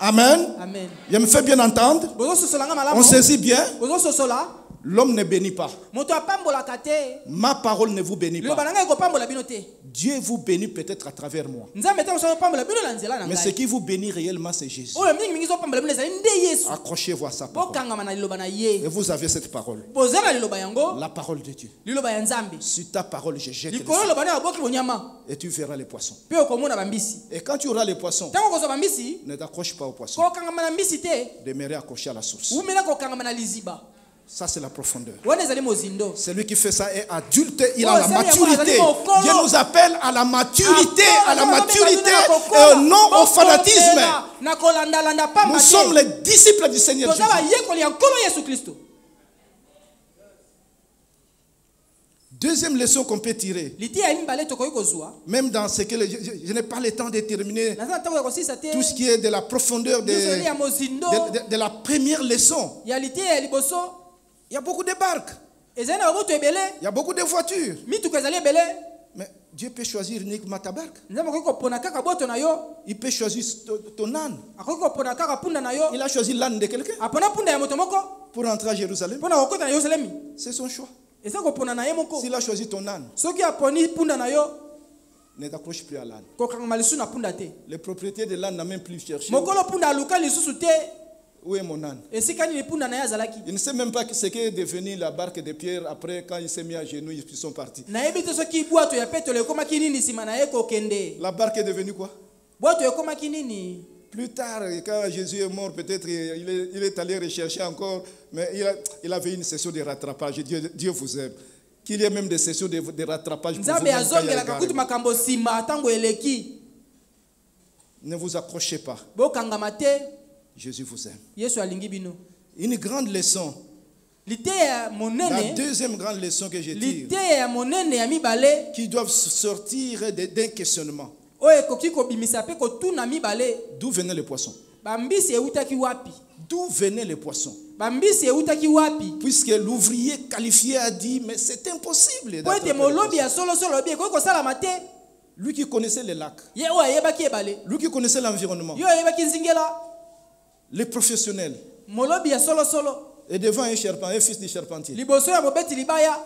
Amen. amen. Je me fais bien entendre. bozososola nga On malamu. saisit bien. bozososola L'homme ne bénit pas. moto apambolaka te. Ma parole ne vous bénit liloba pas. na ngai ekopambola bino te. Dieu vous bénit peut-être à travers moi. nzambe te moso opambola bino na nzela na Mais ce ngai. qui vous bénit réellement, c'est Jésus. oyo mingimingi ezopambola bino ezali nde yesu. Accrochez-vous à sa parole. bokangama na liloba na Et ye. vous avez cette parole. boza na liloba yango. La parole de Dieu. liloba ya nzambe. Sur ta parole, je jette le likolo filet. liloba na yo abwaki bonyama. Et tu verras les poissons. mpe okomona bambisi. Et quand tu auras les poissons, ntango kozwa bambisi ne t'accroche pas aux poissons. kokangama na mbisi te. Demeurez accroché à la source. umela kokangama na liziba. Ça, c'est la profondeur. wana ezali mozindo. Celui qui fait ça est adulte, il Oh, a la Seigneur, maturité. moi, Dieu nous appelle à la maturité, à la Akolo, maturité, Akolo, non au fanatisme. na kolandalanda pamba Nous te. sommes les disciples du Seigneur toza Jésus. bayekoli ya nkolo yesu kristo. Deuxième leçon qu'on peut tirer, litia ya mibale tokoki kozwa. même dans ce que je n'ai pas le temps de terminer naza na ntango ya kosisa te. tout ce qui est de la profondeur nyonso ezali ya mozindo de la première leçon. ya litia ya liboso. Il y a beaucoup de barques, ezali na babutu ebele. il y a beaucoup de voitures. mituka ezali ebele. Mais Dieu peut choisir uniquement ta barque. nzambe akoki kopona kaka boto na yo. Il peut choisir ton âne. akoki kopona kaka punda na yo. Il a choisi l'âne de quelqu'un apona punda ya moto moko pour entrer à Jérusalem. mpona kokota na yerusalemi. C'est son choix. eza kopona na ye moko. S'il a choisi ton âne, soki aponi punda na yo ne t'accroche plus à l'âne. kokangama lisusu na punda te. Le propriétaire de l'âne n'a même plus cherché. mokolo punda aluka lisusu te. Où est mon âne? esika nini punda na ye azalaki. Il ne sait même pas ce qu'est devenu la barque de Pierre après quand il s'est mis à genoux, ils sont partis. nayebi te soki bwato ya petelo ekomaki nini nsima na ye kokende. La barque est devenue quoi? bwato ekomaki nini. Plus tard, quand Jésus est mort, peut-être il est allé rechercher encore, mais il avait une session de rattrapage. Dieu vous aime. Qu'il y ait même des sessions de rattrapage pour vous. nzambe azongelaka kutu makambo nsima ntango eleki. Ne vous accrochez pas. bokangama te. Jésus vous aime. yesu alingi bino. Une grande leçon. liteya ya La monene. deuxième grande leçon que je tire, liteya ya monene ya mibale. qui doivent sortir d'un questionnement. oyo ekoki kobimisa mpe kotuna mibale. D'où venaient les poissons? bambisi eutaki wapi. D'où venaient les poissons? bambisi eutaki wapi. Puisque l'ouvrier qualifié a dit, mais c'est impossible. po ete molobi ya solosolo obi ekoki kosalama te. Lui qui connaissait les lacs, ye oyo ayebaki ebale. lui qui connaissait l'environnement, yo ayebaki nzingela. les professionnels, Molobi ya solo solo. et devant un charpentier, un fils de charpentier, Liboso ya mobeti libaya.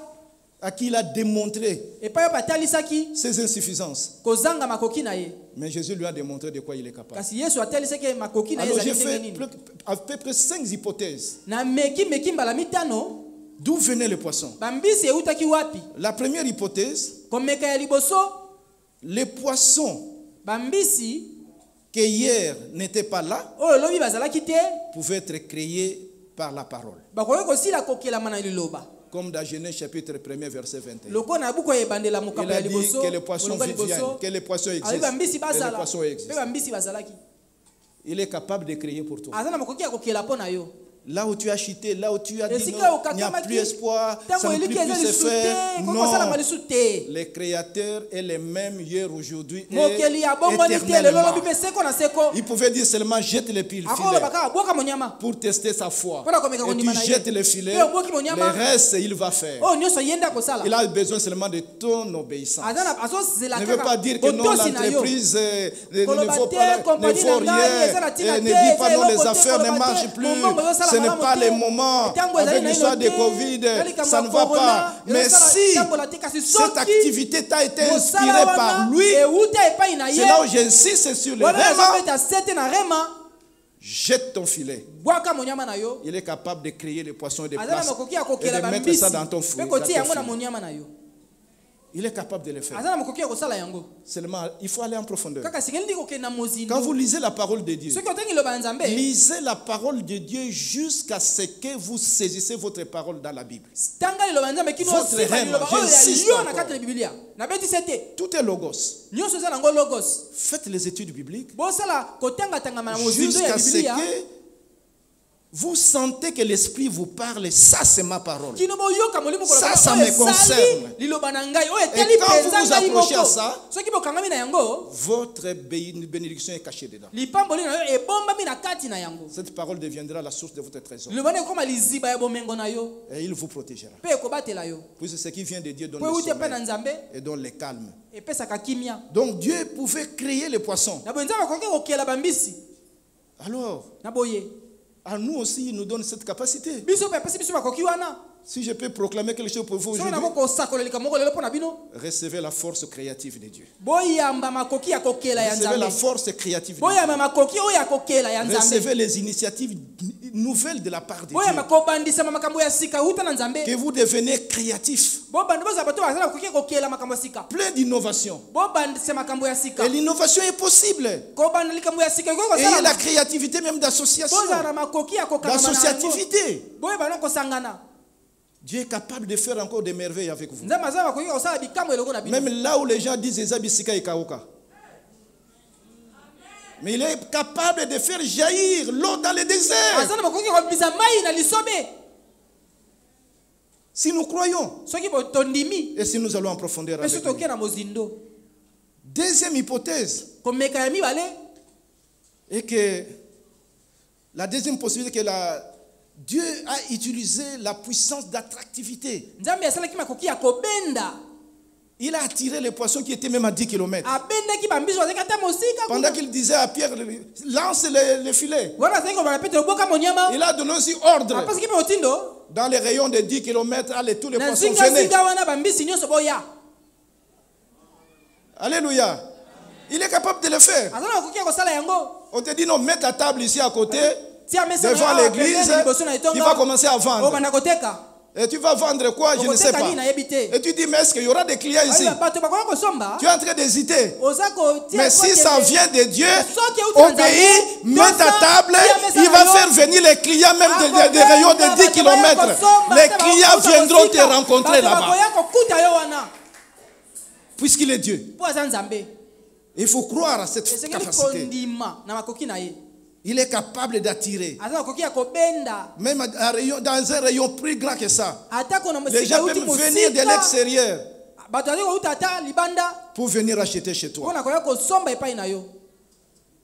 à qui il a démontré Et pa yo batalisaki ses insuffisances. kozanga makoki na ye. Mais Jésus lui a démontré de quoi il est capable. Kasi Yesu atalisaki makoki na ye Alors j'ai ezali fait ndenge nini. à peu près 5 hypothèses. Na meki mbala mitano. D'où venaient les poissons? Bambisi eutaki wapi? La première hypothèse, Komeka ya liboso. les poissons Bambisi qui hier n'étaient pas là oyo lobi bazalaki te. pouvaient être créés par la parole. Bakoki kosila kokelama na liloba. Comme dans Genèse chapitre 1er verset 21. Loko na buko ebandela Il mokapa a ya dit liboso. que les poissons viennent, que les poissons Abi existent. bambisi Que les bazala. poissons Pe existent. bambisi bazalaki. Il est capable de créer pour toi. Azana makoki ya kokela pona yo. Là où tu as chuté, là où tu as dit Esika non, il n'y a plus espoir, ça ne peut plus se faire. Non, les créateurs est les mêmes hier, aujourd'hui et éternellement. Il pouvait dire seulement jette les filets pour tester sa foi. Et tu jettes les filets, le reste il va faire. Il a besoin seulement de ton obéissance. Ne veut pas dire que non, l'entreprise ne vaut rien, ne dit pas non, les affaires ne marchent plus. Ce n'est pas le moment. Avec l'histoire de Covid, ça ne va pas. Mais si cette activité t'a été inspirée par lui, c'est là où j'insiste sur le réma. Jette ton filet. Il est capable de créer les poissons et des places et de mettre ça dans ton filet. Il est capable de le faire. Seulement, il faut aller en profondeur. Quand vous lisez la parole de Dieu, lisez la parole de Dieu jusqu'à ce que vous saisissez votre parole dans la Bible. Votre rêve, j'insiste encore. Tout est logos. Faites les études bibliques jusqu'à ce que vous sentez que l'Esprit vous parle, ça c'est ma parole. Ça me concerne. Et quand vous vous approchez à ça, votre bénédiction est cachée dedans. Cette parole deviendra la source de votre trésor. Et il vous protégera. Puisque ce qui vient de Dieu donne le sommeil et donne le calme. Donc Dieu pouvait créer les poissons. Alors, à nous aussi, il nous donne cette capacité. Si je peux proclamer quelque chose pour vous aujourd'hui, recevez la force créative de Dieu. Recevez la force créative de Dieu. Recevez les initiatives nouvelles de la part de Dieu. Que vous devenez créatif. Plein d'innovation. Et l'innovation est possible. Et la créativité même d'association. D'associativité. Dieu est capable de faire encore des merveilles avec vous. Même là où les gens disent Ezabisika et Kaoka. Mais il est capable de faire jaillir l'eau dans le désert. Si nous croyons et si nous allons en profondeur avec lui. Deuxième hypothèse est que la deuxième possibilité que Dieu a utilisé la puissance d'attractivité. Il a attiré les poissons qui étaient même à 10 km. Pendant qu'il disait à Pierre, lance les filets. Il a donné aussi ordre. Dans les rayons de 10 km, allez, tous les poissons venaient. Alléluia. Il est capable de le faire. On te dit non, mets ta table ici à côté, devant l'église, tu vas commencer à vendre. Et tu vas vendre quoi? Je ne sais pas. Et tu dis, mais est-ce qu'il y aura des clients ici? Tu es en train d'hésiter. Mais si ça vient de Dieu, obéis, mets ta table, il va faire venir les clients même des rayons de 10 km. Les clients viendront te rencontrer là-bas. Puisqu'il est Dieu. Il faut croire à cette capacité. Il est capable d'attirer. Même dans un rayon plus grand que ça. Les gens peuvent venir de l'extérieur pour venir acheter chez toi.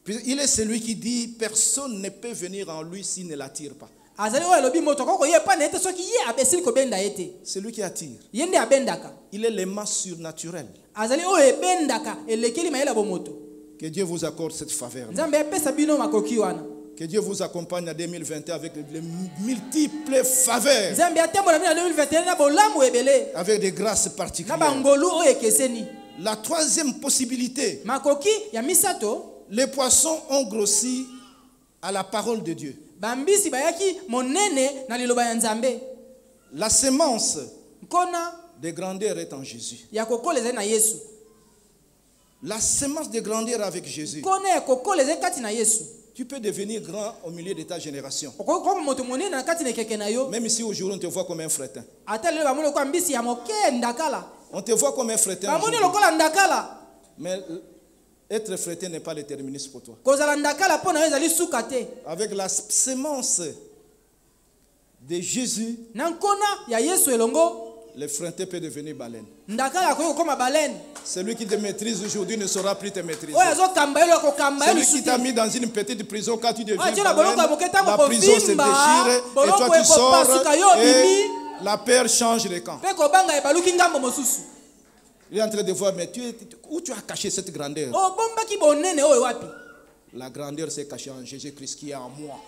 Il est celui qui dit personne ne peut venir en lui s'il ne l'attire pas. C'est lui qui attire. Il est l'aimant surnaturel. Que Dieu vous accorde cette faveur. Que Dieu vous accompagne en 2021 avec les multiples faveurs, Nzambe atembola mina 2021 na bolamu ebele. avec des grâces Na particulières. bangolu oyo ekeseni. La troisième possibilité, Makoki ya misato, les poissons ont grossi à la parole de Dieu. bambisi bayaki monene na liloba ya Nzambe. La sémence Nkona de grandeur est en Jésus. ya kokola ezali na Yesu. La sémence de grandeur avec Jésus. Nkona ya kokola ezali kati na Yesu. Tu peux devenir grand au milieu de ta génération. Okoki koma moto monene na kati na ekeke na yo. Même si aujourd'hui on te voit comme un fretin. Ata lelo bamoni lokola mbisi ya moke ndakala. On te voit comme un fretin. Bamoni aujourd'hui. lokola ndakala. Mais être fretin n'est pas le terminus pour toi. Kozala ndakala pona yo ezali suka te. Avec la sémence de Jésus, Na nkona ya Yesu elongo, le fretin peut devenir baleine. ndakala akoki kokoma balene. Celui qui te maîtrise aujourd'hui ne saura plus te maîtriser. Oyo azokamba yo akokamba yo Celui qui lisusu. t'a mis dans une petite prison, quand tu deviens Ah, Dieu, la baleine, boloko ya moke ntango la prison se kovimba, déchire et boloko toi tu sors ekopasuka yo et obimi. la peur change de camp. Mpe kobanga ebaluki ngambo mosusu. Il est en train de voir, mais où tu as caché cette grandeur? Obombaki bonene oyo wapi? La grandeur s'est cachée en Jésus-Christ qui est en moi.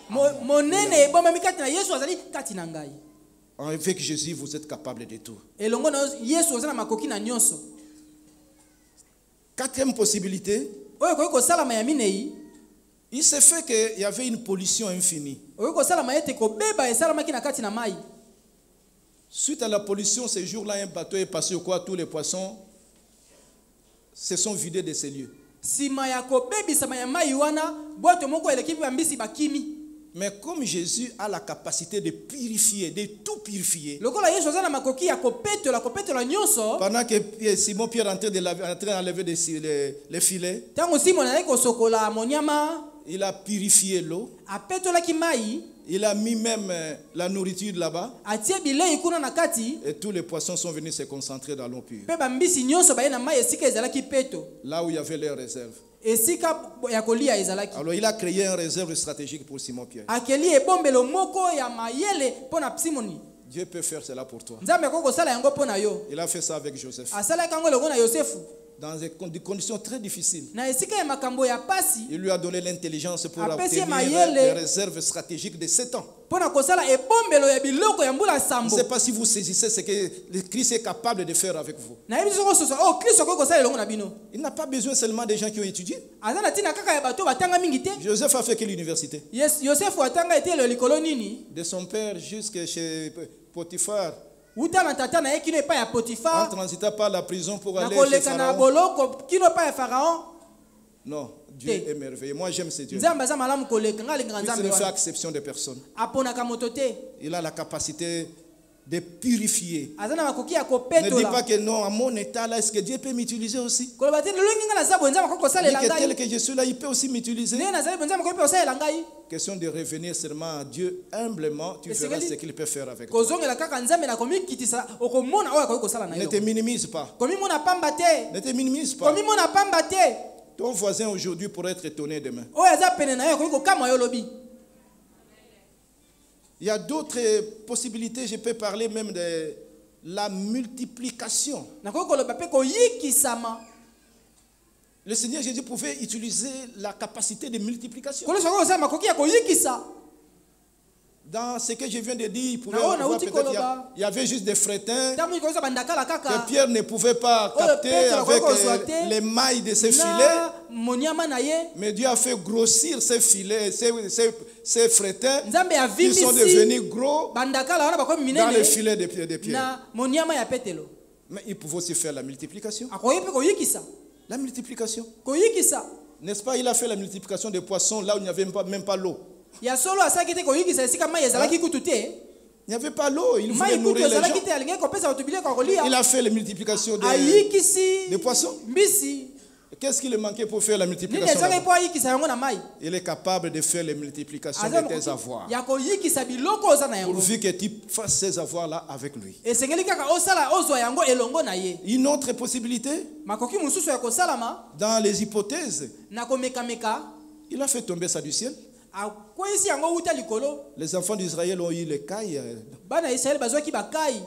Monene ebombami kati na Yesu azali kati na ngai. Avec Jésus, vous êtes capable de tout. Elongo na Yesu azali na makoki na nyonso. Quatrième possibilité, Oyo koki kosalama ya minei, il s'est fait qu'il y avait une pollution infinie. oyo kosalama ete kobeba esalamaki na kati na mai. Suite à la pollution, ce jour-là, un bateau est passé au quoi tous les poissons se sont vidés de ces lieux. Sima ya kobebisama ya mai wana, bwato moko eleki bambisi bakimi. Mais comme Jésus a la capacité de purifier, de tout purifier, Lokola Yesu azali na makoki ya kopetola nyonso, pendant que Simon Pierre est en train d'enlever les filets, tango Simon azali kosokola monyama, il a purifié l'eau, apetolaki mai, il a mis même la nourriture là-bas, atie bilei kuna na kati, et tous les poissons sont venus se concentrer dans l'eau pure, pe bambisi nyonso baye na mai esika ezalaki peto, là où il y avait leurs réserves. esika ya kolia ezalaki. Alors il a créé une réserve stratégique pour Simon Pierre. Akeli ebombelo moko ya mayele pona Simoni. Dieu peut faire cela pour toi. Nzambe akoko sala yango pona yo. Il a fait ça avec Joseph. Asala kango longo na Yosefu. Dans des conditions très difficiles. Na esika ya makambo ya pasi, Il lui a donné l'intelligence pour Apesi obtenir mayele. les réserves stratégiques de 7 ans. pona kosala ebombelo ya biloko ya mbula Je ne sambo. sais pas si vous saisissez ce que le Christ est capable de faire avec vous. Na yebi soko soso oh Kristo akoko kosala longo na bino. Il n'a pas besoin seulement des gens qui ont étudié. Azana tina kaka ya bato batanga mingi te. Joseph a fait quelle université? Yosefu atanga ete le likolo nini? De son père jusqu'à chez Potiphar, Uta na tata na ye kino epa ya en Potiphar. transitant par la prison pour Na aller chez koleka na Pharaon. boloko kino epa ya Pharaon. Non, Dieu Te. est merveilleux. Moi j'aime ce Dieu. Nzambe aza malamu koleka nga linga Il nzambe ne fait wana. exception de personne. Aponaka moto te. Il a la capacité de purifier. Azana makoki ya Ne dis kopetola. pas que non, à mon état là, est-ce que Dieu peut m'utiliser aussi? Koloba te lolongi nga na zabo nzambe akoko Dis salela que tel ngai. que je suis là, il peut aussi m'utiliser. Ne na zabo nzambe akoko salela ngai. Question de revenir seulement à Dieu humblement, tu Mais verras c'est ce qu'il peut faire avec toi. Kozongela kaka nzambe na komi kitisa okomona oyo akoko sala na Ne yo. te minimise pas. Komi mona pamba te. Ne te minimise pas. Komi mona pamba te. Ton voisin aujourd'hui pourrait être étonné demain. Oyo aza pene na yo komi kokama yo lobi. Il y a d'autres possibilités, je peux parler même de la multiplication. Na koki koloba pe koyikisama. Le Seigneur Jésus pouvait utiliser la capacité de multiplication. Kolo soko osala makoki ya koyikisa. Dans ce que je viens de dire, il pouvait Na avoir uti peut-être, koloba. il y avait juste des frétins Tamu koza bandakala que kaka. Pierre ne pouvait pas Oh, le capter Pierre, avec la coque les mailles de ses filets. Na monyama na ye. Mais Dieu a fait grossir ces filets, ces frétins Nzambe ya qui sont vimisi. devenus gros Bandakala wana bakomi dans les minene. filets de Pierre. Na monyama ya petelo. Mais il pouvait aussi faire la multiplication. Akoyi pe koyikisa. La multiplication. Koyikisa. N'est-ce pas? Il a fait la multiplication des poissons là où il n'y avait même pas l'eau. Ya solo asaki te koyikisa esika mai ezalaki kutu te. Il n'y avait pas l'eau. Il voulait Mai kutu nourrir les ezalaki gens. te alingi kopesa bato biloko kolia. Il a fait la multiplication Ayikisi. des poissons. Mbisi. Qu'est-ce qui lui manquait pour faire la Nini multiplication ezalaki là-bas? po ayikisa yango na mai. Il est capable de faire les multiplications Aza de tes makoki avoirs. ya koyikisa biloko oza na yango. Pourvu que tu fasses ces avoirs-là avec lui. Esengeli kaka osala ozwa yango elongo na ye. Une autre possibilité, Makoki mususu ya kosalama dans les hypothèses, na komekameka il a fait tomber ça du ciel. akwesi yango uta likolo. Les enfants d'Israël ont eu les cailles Bana Israeli bazwaki bakai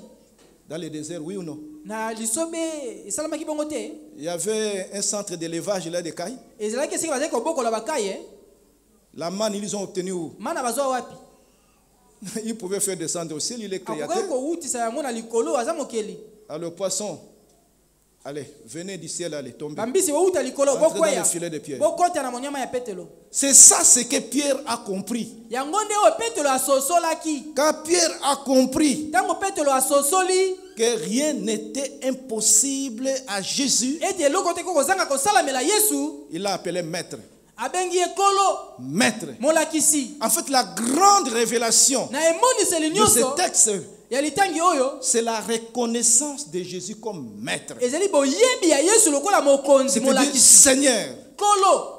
dans le désert, oui ou non? na lisobe esalamaki bongo te. Il y avait un centre d'élevage là des cailles. Ezalaki esika bazali kobokola bakai La manne, ils ont obtenu où? Mana bazwa wapi? Ils pouvaient faire descendre au ciel, il est créateur. Akoka ko utisa yango na likolo azamokeli. Alors, poisson, allez, venez du ciel, allez, tombez. Bambisi wo uta likolo Entrez dans bokoya. le filet de Pierre. Bokota na monyama ya Petelo. C'est ça ce que Pierre a compris. Yango nde o Petelo asosolaki. Quand Pierre a compris Tango Petelo asosoli que rien n'était impossible à Jésus, ete eloko te ko kozanga kosalamela Yesu, il l'a appelé maître. abengi ekolo Maître. molakisi. En fait, la grande révélation Na emoniseli de ce nyonso texte, ya litangi oyo c'est la reconnaissance de Jésus comme maître. ezali boyebi ya Yesu lokola mokonzi C'est du molakisi. Seigneur. Kolo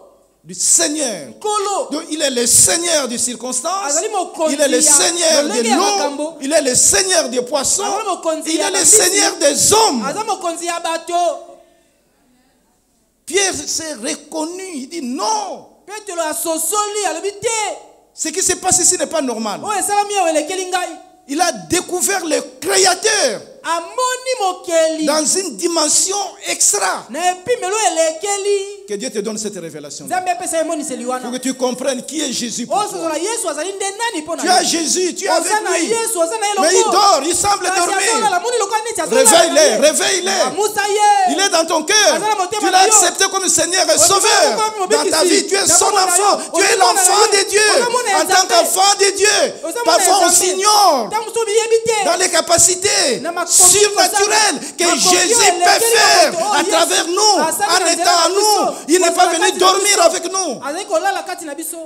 Du Seigneur. kolo Donc, il est le Seigneur des circonstances. azali mokonzi Il est le ya Seigneur lolenge de ya l'eau. makambo. Il est le Seigneur des poissons. Azali mokonzi Il ya est le bambisi. Seigneur des hommes. aza mokonzi ya bato. Pierre s'est reconnu. Il dit non. Petelo asosoli alobi te Ce qui se passe ici n'est pas normal. oyo esalami awa elekeli ngai. Il a découvert le Créateur Amoni mokeli dans une dimension extra. na epimelo elekeli. Que Dieu te donne cette révélation. Nzambe apesa emoniseli Pour que wana. tu comprennes qui est Jésus pour toi. Ososola Yesu azali nde nani mpo na Tu as Jésus, tu es avec oza na lui. Yesu oza na ye Mais il loko. dort, il semble Kasi dormir. azolala, moni lokola neti azolala Réveille-le, na ye. réveille-le. Amusa ye. Il est dans ton cœur. Tu l'as accepté comme Seigneur et Sauveur. Dans ta vie, tu es son enfant. Tu es l'enfant de Dieu. En tant qu'enfant de Dieu, parfois on s'ignore Ntango mosusu oyebi te. dans les capacités Na makoki surnaturelles que makoki Jésus oyo peut elekeli faire moto à oyo travers Yesu nous, asali en na étant nzela à na nous. biso. Il n'est pas Kozala venu kati na dormir biso. avec nous. Azali kolala kati na biso.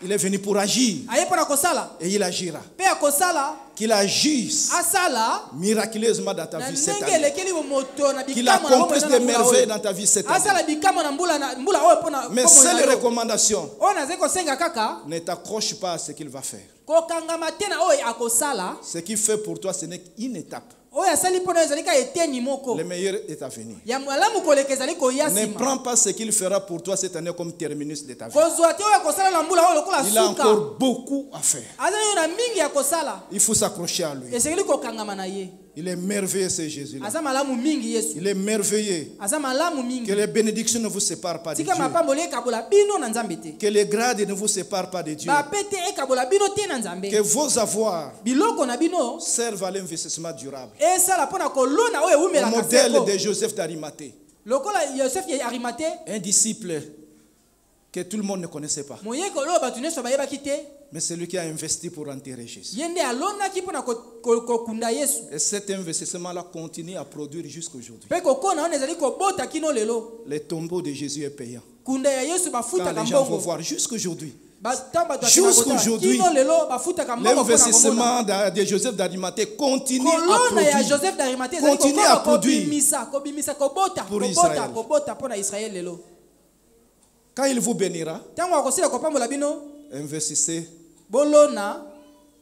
Il est venu pour agir Aye mpo na kosala. et il agira. Mpe akosala Qu'il agisse asala miraculeusement dans ta na vie cette ndenge année. elekeli moto na Qu'il bikamwa na accomplisse bomoi des na mbula merveilles oyo. dans ta vie cette année. Asala bikamwa na mbula oyo mpo na Mais bomoi na seule yo. recommandation, Oyo nazali kosenga kaka ne t'accroche pas à ce qu'il va faire. kokangama te na oyo akosala. Ce qu'il fait pour toi, ce n'est qu'une étape. Oyo asali mpo na yo ezali ka eteni moko. Le meilleur est à venir. Ya malamu koleka ezali koya Ne nsima. prends pas ce qu'il fera pour toi cette année comme terminus de ta vie. Kozwa te oyo akosala na mbula oyo lokola Il a suka. encore beaucoup à faire. Azali oyo na mingi ya kosala. Il faut s'accrocher à lui. Esengeli kokangama na ye. Il est merveilleux ce Jésus-là. Aza malamu mingi Yesu. Il est merveilleux. Aza malamu mingi. Que les bénédictions ne vous séparent pas de Tika Dieu. mapamboli ekabola bino na Nzambe te. Que les grades ne vous séparent pas de Dieu. Bapete ekabola bino te na Nzambe. Que vos avoirs Biloko na bino servent à l'investissement durable. esala mpona kolona oyo Au ewumela modèle kaseko. de Joseph d'Arimathée. Lokola Yosef ya Arimate, Un disciple que tout le monde ne connaissait pas. moyeko oyo bato nyonso bayebaki te. Mais c'est lui qui a investi pour enterrer Jésus. Ye nde alonaki mpona kokunda Yesu. Et cet investissement-là continue à produire jusqu'aujourd'hui. Mpe kokona wana ezali kobota kino lelo. Le tombeau de Jésus est payant. Kunda ya Yesu Quand bafutaka les gens vont mbongo. voir jusqu'aujourd'hui, Ntango bato Jusqu'aujourd'hui, kino lelo bafutaka mbongo mpona komona. l'investissement de Joseph d'Arimathée continue à Kolona ya produire. Joseph d'Arimathée ezali Continue à kokoma produire. kobimisa kobota Pour Israël. kobota mpona Israël lelo. Quand il vous bénira, Ntango akosila kopambola bino investissez bolona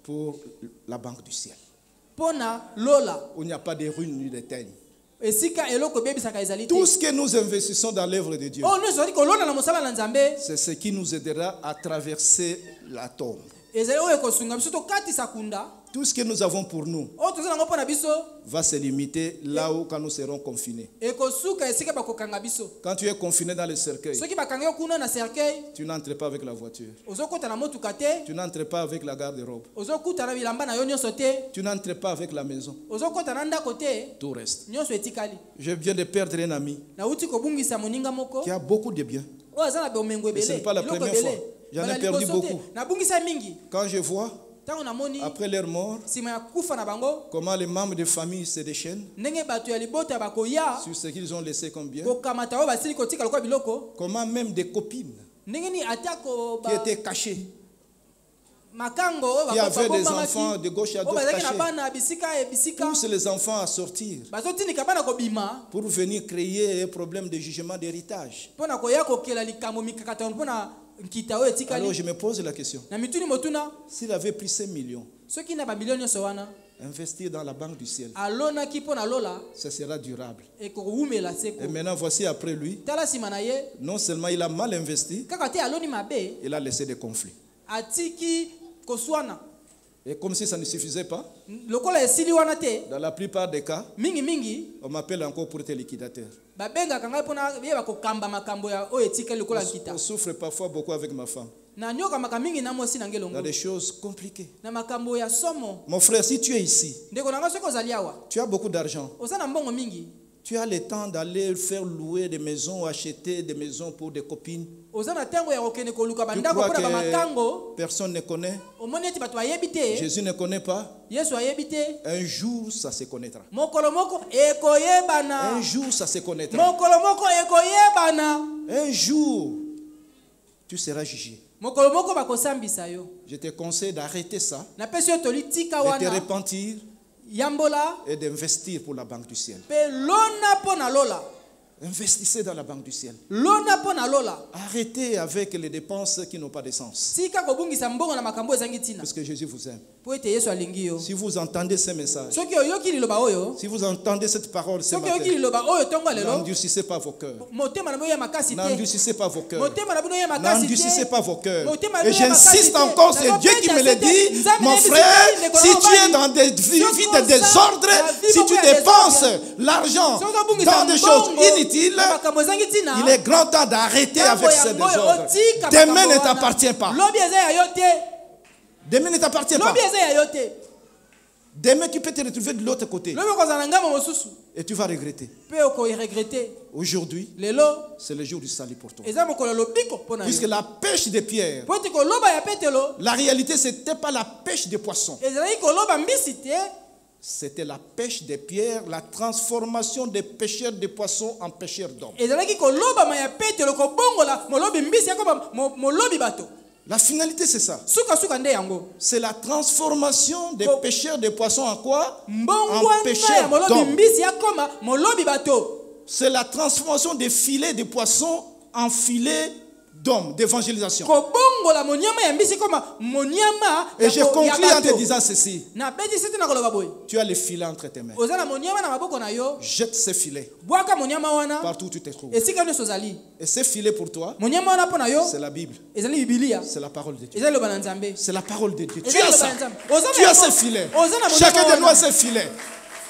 pour la banque du ciel, mpona lola où il n'y a pas de ruines ni de teigne. esika eloko ebebisaka ezali te. Tout ce que nous investissons dans l'œuvre de Dieu, oyo nyonso ezali kolona na mosala na Nzambe c'est ce qui nous aidera à traverser la tombe. ezali oyo ekosunga biso tokatisa kunda. Tout ce que nous avons pour nous Oyo toza nango mpona biso va se limiter là où quand nous serons confinés. ekosuka esika bakokanga biso. Quand tu es confiné dans le cercueil, Soki bakanga yo kuna na cercueil tu n'entres pas avec la voiture. ozokota na motuka te, Tu n'entres pas avec la garde-robe. ozokuta na bilamba na yo nyonso te, Tu n'entres pas avec la maison. ozokota na ndako te, Tout reste. nyonso etikali. Je viens de perdre un ami Nauti kobungisa moninga moko qui a beaucoup de biens. oyo aza na bomengo Et ce n'est ebele pas la biloko première ebele. fois. J'en ai Bala perdu liboso te. beaucoup. Nabungisa mingi Quand je vois, ntango namoni après leur mort, nsima ya kufa na bango comment les membres de famille se déchaînent ndenge bato ya libota bakoya sur ce qu'ils ont laissé comme bien, kokamata oyo basili kotika lokola biloko comment même des copines ndenge nini atako qui étaient cachées, makango oyo qui avaient des babombamaki, enfants de gauche à oyo droite bazalaki na cachés, bana bisika ebisika poussent les enfants à sortir bazotindika bana kobima pour venir créer un problème de jugement d'héritage. mpona koya kokela likambo mikakatano mpona nkita oyo Alors etikali. je me pose la question, Na mituni motuna s'il avait pris 5 millions, soki na bamilio nyonso wana investir dans la banque du ciel, alonaki mpona lola ça sera durable. ekowumela Et seko. maintenant, voici après lui, Tala nsima na ye non seulement il a mal investi, kaka te aloni mabe il a laissé des conflits. atiki koswana. Et comme si ça ne suffisait pas, Lokola esili wana te dans la plupart des cas, mingi on m'appelle encore pour être liquidateur. babengaka ngai mpona yeba kokamba makambo ya oyo etikali lokola nkita. On souffre parfois beaucoup avec ma femme. Na nyoka makambo na mwasi na Il y a ngelongo. des choses compliquées. Na makambo ya somo. Mon frère, si tu es ici, Ndeko na ngaso ko zali awa. tu as beaucoup d'argent. Oza na mbongo mingi. Tu as le temps d'aller faire louer des maisons ou acheter des maisons pour des copines. Oza na tango ya kokene koluka Tu bandako crois mpona que bamakango. personne ne connaît? Omoni eti bato ayebi te. Jésus ne connaît pas. Yesu ayebi te. Un jour, ça se connaîtra. Mokolo moko ekoyebana. Un jour, ça se connaîtra. Mokolo moko ekoyebana. Un jour, tu seras jugé. Mokolo moko bakosambisa yo. Je te conseille d'arrêter ça, Na pesi yo tolitika de te wana. repentir Yambola. et d'investir pour la banque du ciel. Pe lona pona lola. Investissez dans la banque du ciel. Lona pona lola. Arrêtez avec les dépenses qui n'ont pas de sens. Sika kobungisa mbongo na makambo ezangi tina. Parce que Jésus vous aime. Po ete Yesu alingi yo. Si vous entendez ces messages, Soki oyoki liloba oyo. si vous entendez cette parole ce Soki oyoki matin, liloba oyo tongo lelo. n'endurcissez pas vos cœurs. Motema na boya makasi te. N'endurcissez pas vos cœurs. Motema na bino ya makasi te. N'endurcissez pas vos cœurs. Motema na Et bino ya makasi j'insiste te. encore, c'est Na Dieu qui me le lobeta sete. dit. Nzambe Mon na frère, bisika ndeko si na tu es mobali. dans des vies Soko de désordre, sa, la vie si tu moko ya dépenses désordre. l'argent Soki obungisa dans des choses mbongo, inutiles, na makambo ezangi tina. il est grand temps d'arrêter avec ces désordres. Otika Demain makambo ne wana. t'appartient pas. Lobi eza ya yo te. Demain ne t'appartient pas. Lobi eza ya yo te. Demain, tu peux te retrouver de l'autre côté. Lobi kozala ngamo mosusu. Et tu vas regretter. Pe oko regretter. Aujourd'hui, Lelo c'est le jour du salut pour toi. eza mokolo lobiko pona Puisque yo. la pêche de pierre, Po ete koloba ya petelo. la réalité, ce n'était pas la pêche des poissons. Ezali koloba mbisi te. C'était la pêche des pierres, la transformation des pêcheurs de poissons en pêcheurs d'hommes. Ezalaki koloba ma ya petelo kobongola molobi mbisi yakoma molobi bato. La finalité, c'est ça. Suka suka nde yango. C'est la transformation des pêcheurs de poissons en quoi? En Mbongwana ya pêcheurs molobi d'hommes. mbisi yakoma molobi bato. C'est la transformation des filets de poissons en filets d'hommes, d'évangélisation. Kobongola monyama ya mbisi koma monyama Et je ya conclue en te bato. disant ceci. Na beti sete na koloba boy. Tu as les filets entre tes mains. Ozana monyama na maboko na yo. Jette ces filets Bwaka monyama wana. partout où tu te trouves. Esika nyonso ozali. Et ces filets pour toi, Monyama wana pona yo. c'est la Bible. Ezali Biblia. C'est la parole de Dieu. Ezali loba na Nzambe. C'est la parole de Dieu. Tu Ezali as loba ça. na Nzambe. Ozana Tu as yango. ces filets. Ozana monyama Chacun de wana. nous a ses filets.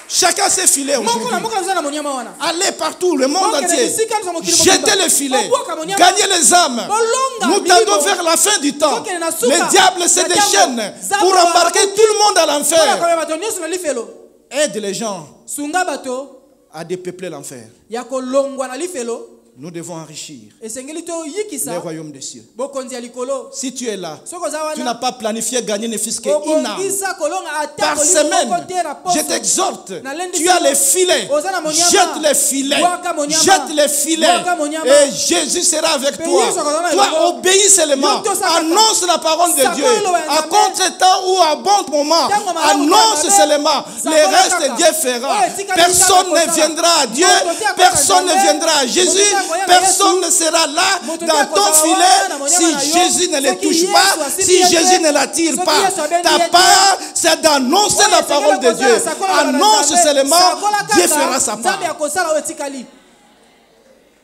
Chacun ses filets Moko na aujourd'hui. moko ozana monyama wana. Allez partout, le monde Moko na entier. bisika nso mokili Jetez mobimba. les filets. Obwaka monyama. Gagnez les âmes. Bolonga Nous milimo. tendons vers la fin du temps. Soki na suka. Le diable se Na déchaîne tango. pour Zamba embarquer babuki. tout le monde à Mpona l'enfer. koyeba bato nyonso na lifelo. Aide les gens Sunga bato à dépeupler l'enfer. ya kolongwa na lifelo. Nous devons enrichir Esengeli to le yikisa. royaume des cieux. Bokonzi ya likolo. Si tu es là, Soko za tu wana. n'as pas planifié gagner ne fût qu'une âme. Kobongisa kolonga ata Par kolimo semaine, moko te na poso. je t'exhorte, Na lendi tu as solo. les filets, Ozana monyama. jette les filets, Bwaka monyama. jette les filets, Bwaka monyama. et Jésus sera avec Pays toi. sokozana Toi, elongo. obéis seulement, Yo tosaka. annonce la parole de Sako Dieu, eloba ya à Nzambe. contre-temps ou à bon moment, Tango malamu annonce kaka. seulement, Sako le reste kaka. Dieu fera. Oye, tika Personne tika ne viendra à Dieu, Moto tia personne ne Nzambe. viendra à Jésus, Moto tia koyana personne Yesu. ne sera là Moto tia dans ton kozala filet wana na si monyama na yo. Jésus ne le Soki touche Yesu pas, asimbi si ye te. Jésus ne l'attire Soki pas. Yesu abendi Ta ye te. part, c'est d'annoncer Oye, la parole de sekela Dieu. kozala sakola na Annonce Nzambe. seulement, Sakola kaka. Dieu fera sa part. Nzambe akosala oyo etikali.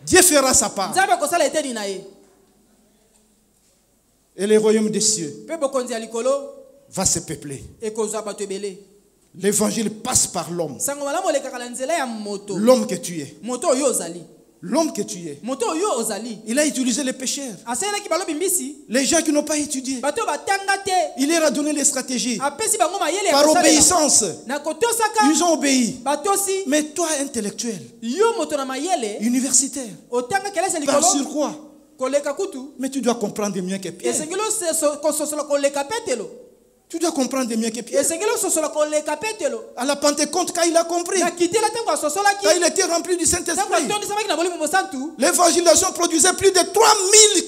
Dieu fera sa part. Nzambe akosala eteni na ye. Et le royaume des cieux Pe bokonzi ya likolo va se peupler. ekozwa bato ebele. L'évangile passe par l'homme. Sango malamu elekaka na nzela ya moto. L'homme que tu es. Moto oyo ozali. L'homme que tu es. Moto oyo ozali. Il a utilisé les pécheurs. Asalelaki balobi mbisi. Les gens qui n'ont pas étudié. Bato batanga te. Il leur a donné les stratégies. Apesi bango mayele ya Par kosalela. obéissance. Na kotosaka. Ils ont obéi. Batosi. Mais toi, intellectuel, Yo moto na mayele. universitaire, Otanga kelese par likolo. sur quoi? Koleka kutu. Mais tu dois comprendre mieux que Pierre. Esengelo kososola koleka petelo. Tu dois comprendre mieux que Pierre. Esengelo sosola koleka petelo. À la Pentecôte, quand il a compris, Na kitela tango asosolaki. quand il était rempli du Tango Saint-Esprit, atondi samaki na bolimo mosantu. l'évangélisation produisait plus de 3000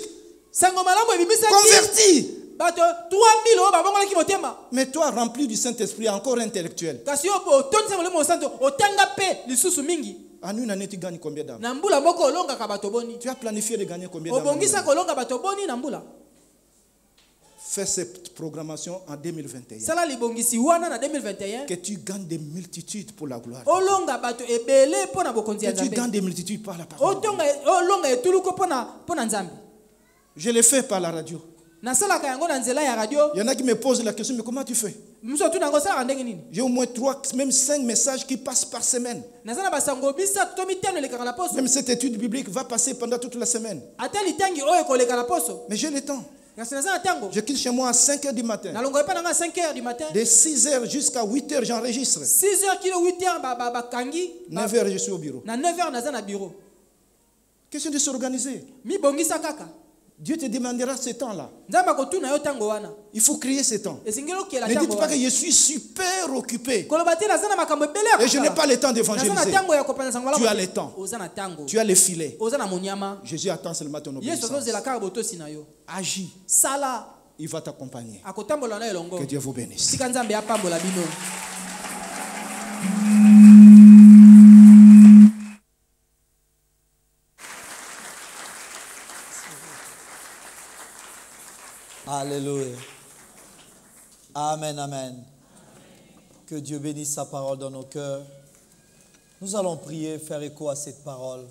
Sango malamu ebibisaki. convertis. Bato 3000 oyo babongolaki motema. Mais toi, rempli du Saint-Esprit, encore intellectuel, Kasi yo otondi sa bolimo mosantu otanga pe lisusu mingi. en une année, tu gagnes combien d'âmes? Na mbula moko olongaka bato boni. Tu as planifié de gagner combien d'âmes? Obongisa kolonga bato boni na mbula. Fais cette programmation en 2021. Sala libongisi wana na 2021. Que tu gagnes des multitudes pour la gloire. Olonga bato ebele pona bokonzi ya Que tu Nzambe. gagnes des multitudes par la parole. Olonga etuluko pona Nzambe. Je le fais par la radio. Nasalaka yango na nzela ya radio. Il y en a qui me posent la question, mais comment tu fais? J'ai au moins 3, même 5 messages qui passent par semaine. Même cette étude biblique va passer pendant toute la semaine. Mais j'ai le temps. Je quitte chez moi à 5 h du matin. De 6 h jusqu'à 8 h, j'enregistre. 9 h, je suis au bureau. Question de s'organiser. Dieu te demandera ce temps-là. Il faut créer ce temps. Ne dites pas que je suis super occupé et je n'ai pas le temps d'évangéliser. Tu as le temps. Tu as le filet. Jésus attend seulement ton obéissance. Agis. Il va t'accompagner. Que Dieu vous bénisse. Alléluia. Amen, amen. Que Dieu bénisse sa parole dans nos cœurs. Nous allons prier, faire écho à cette parole.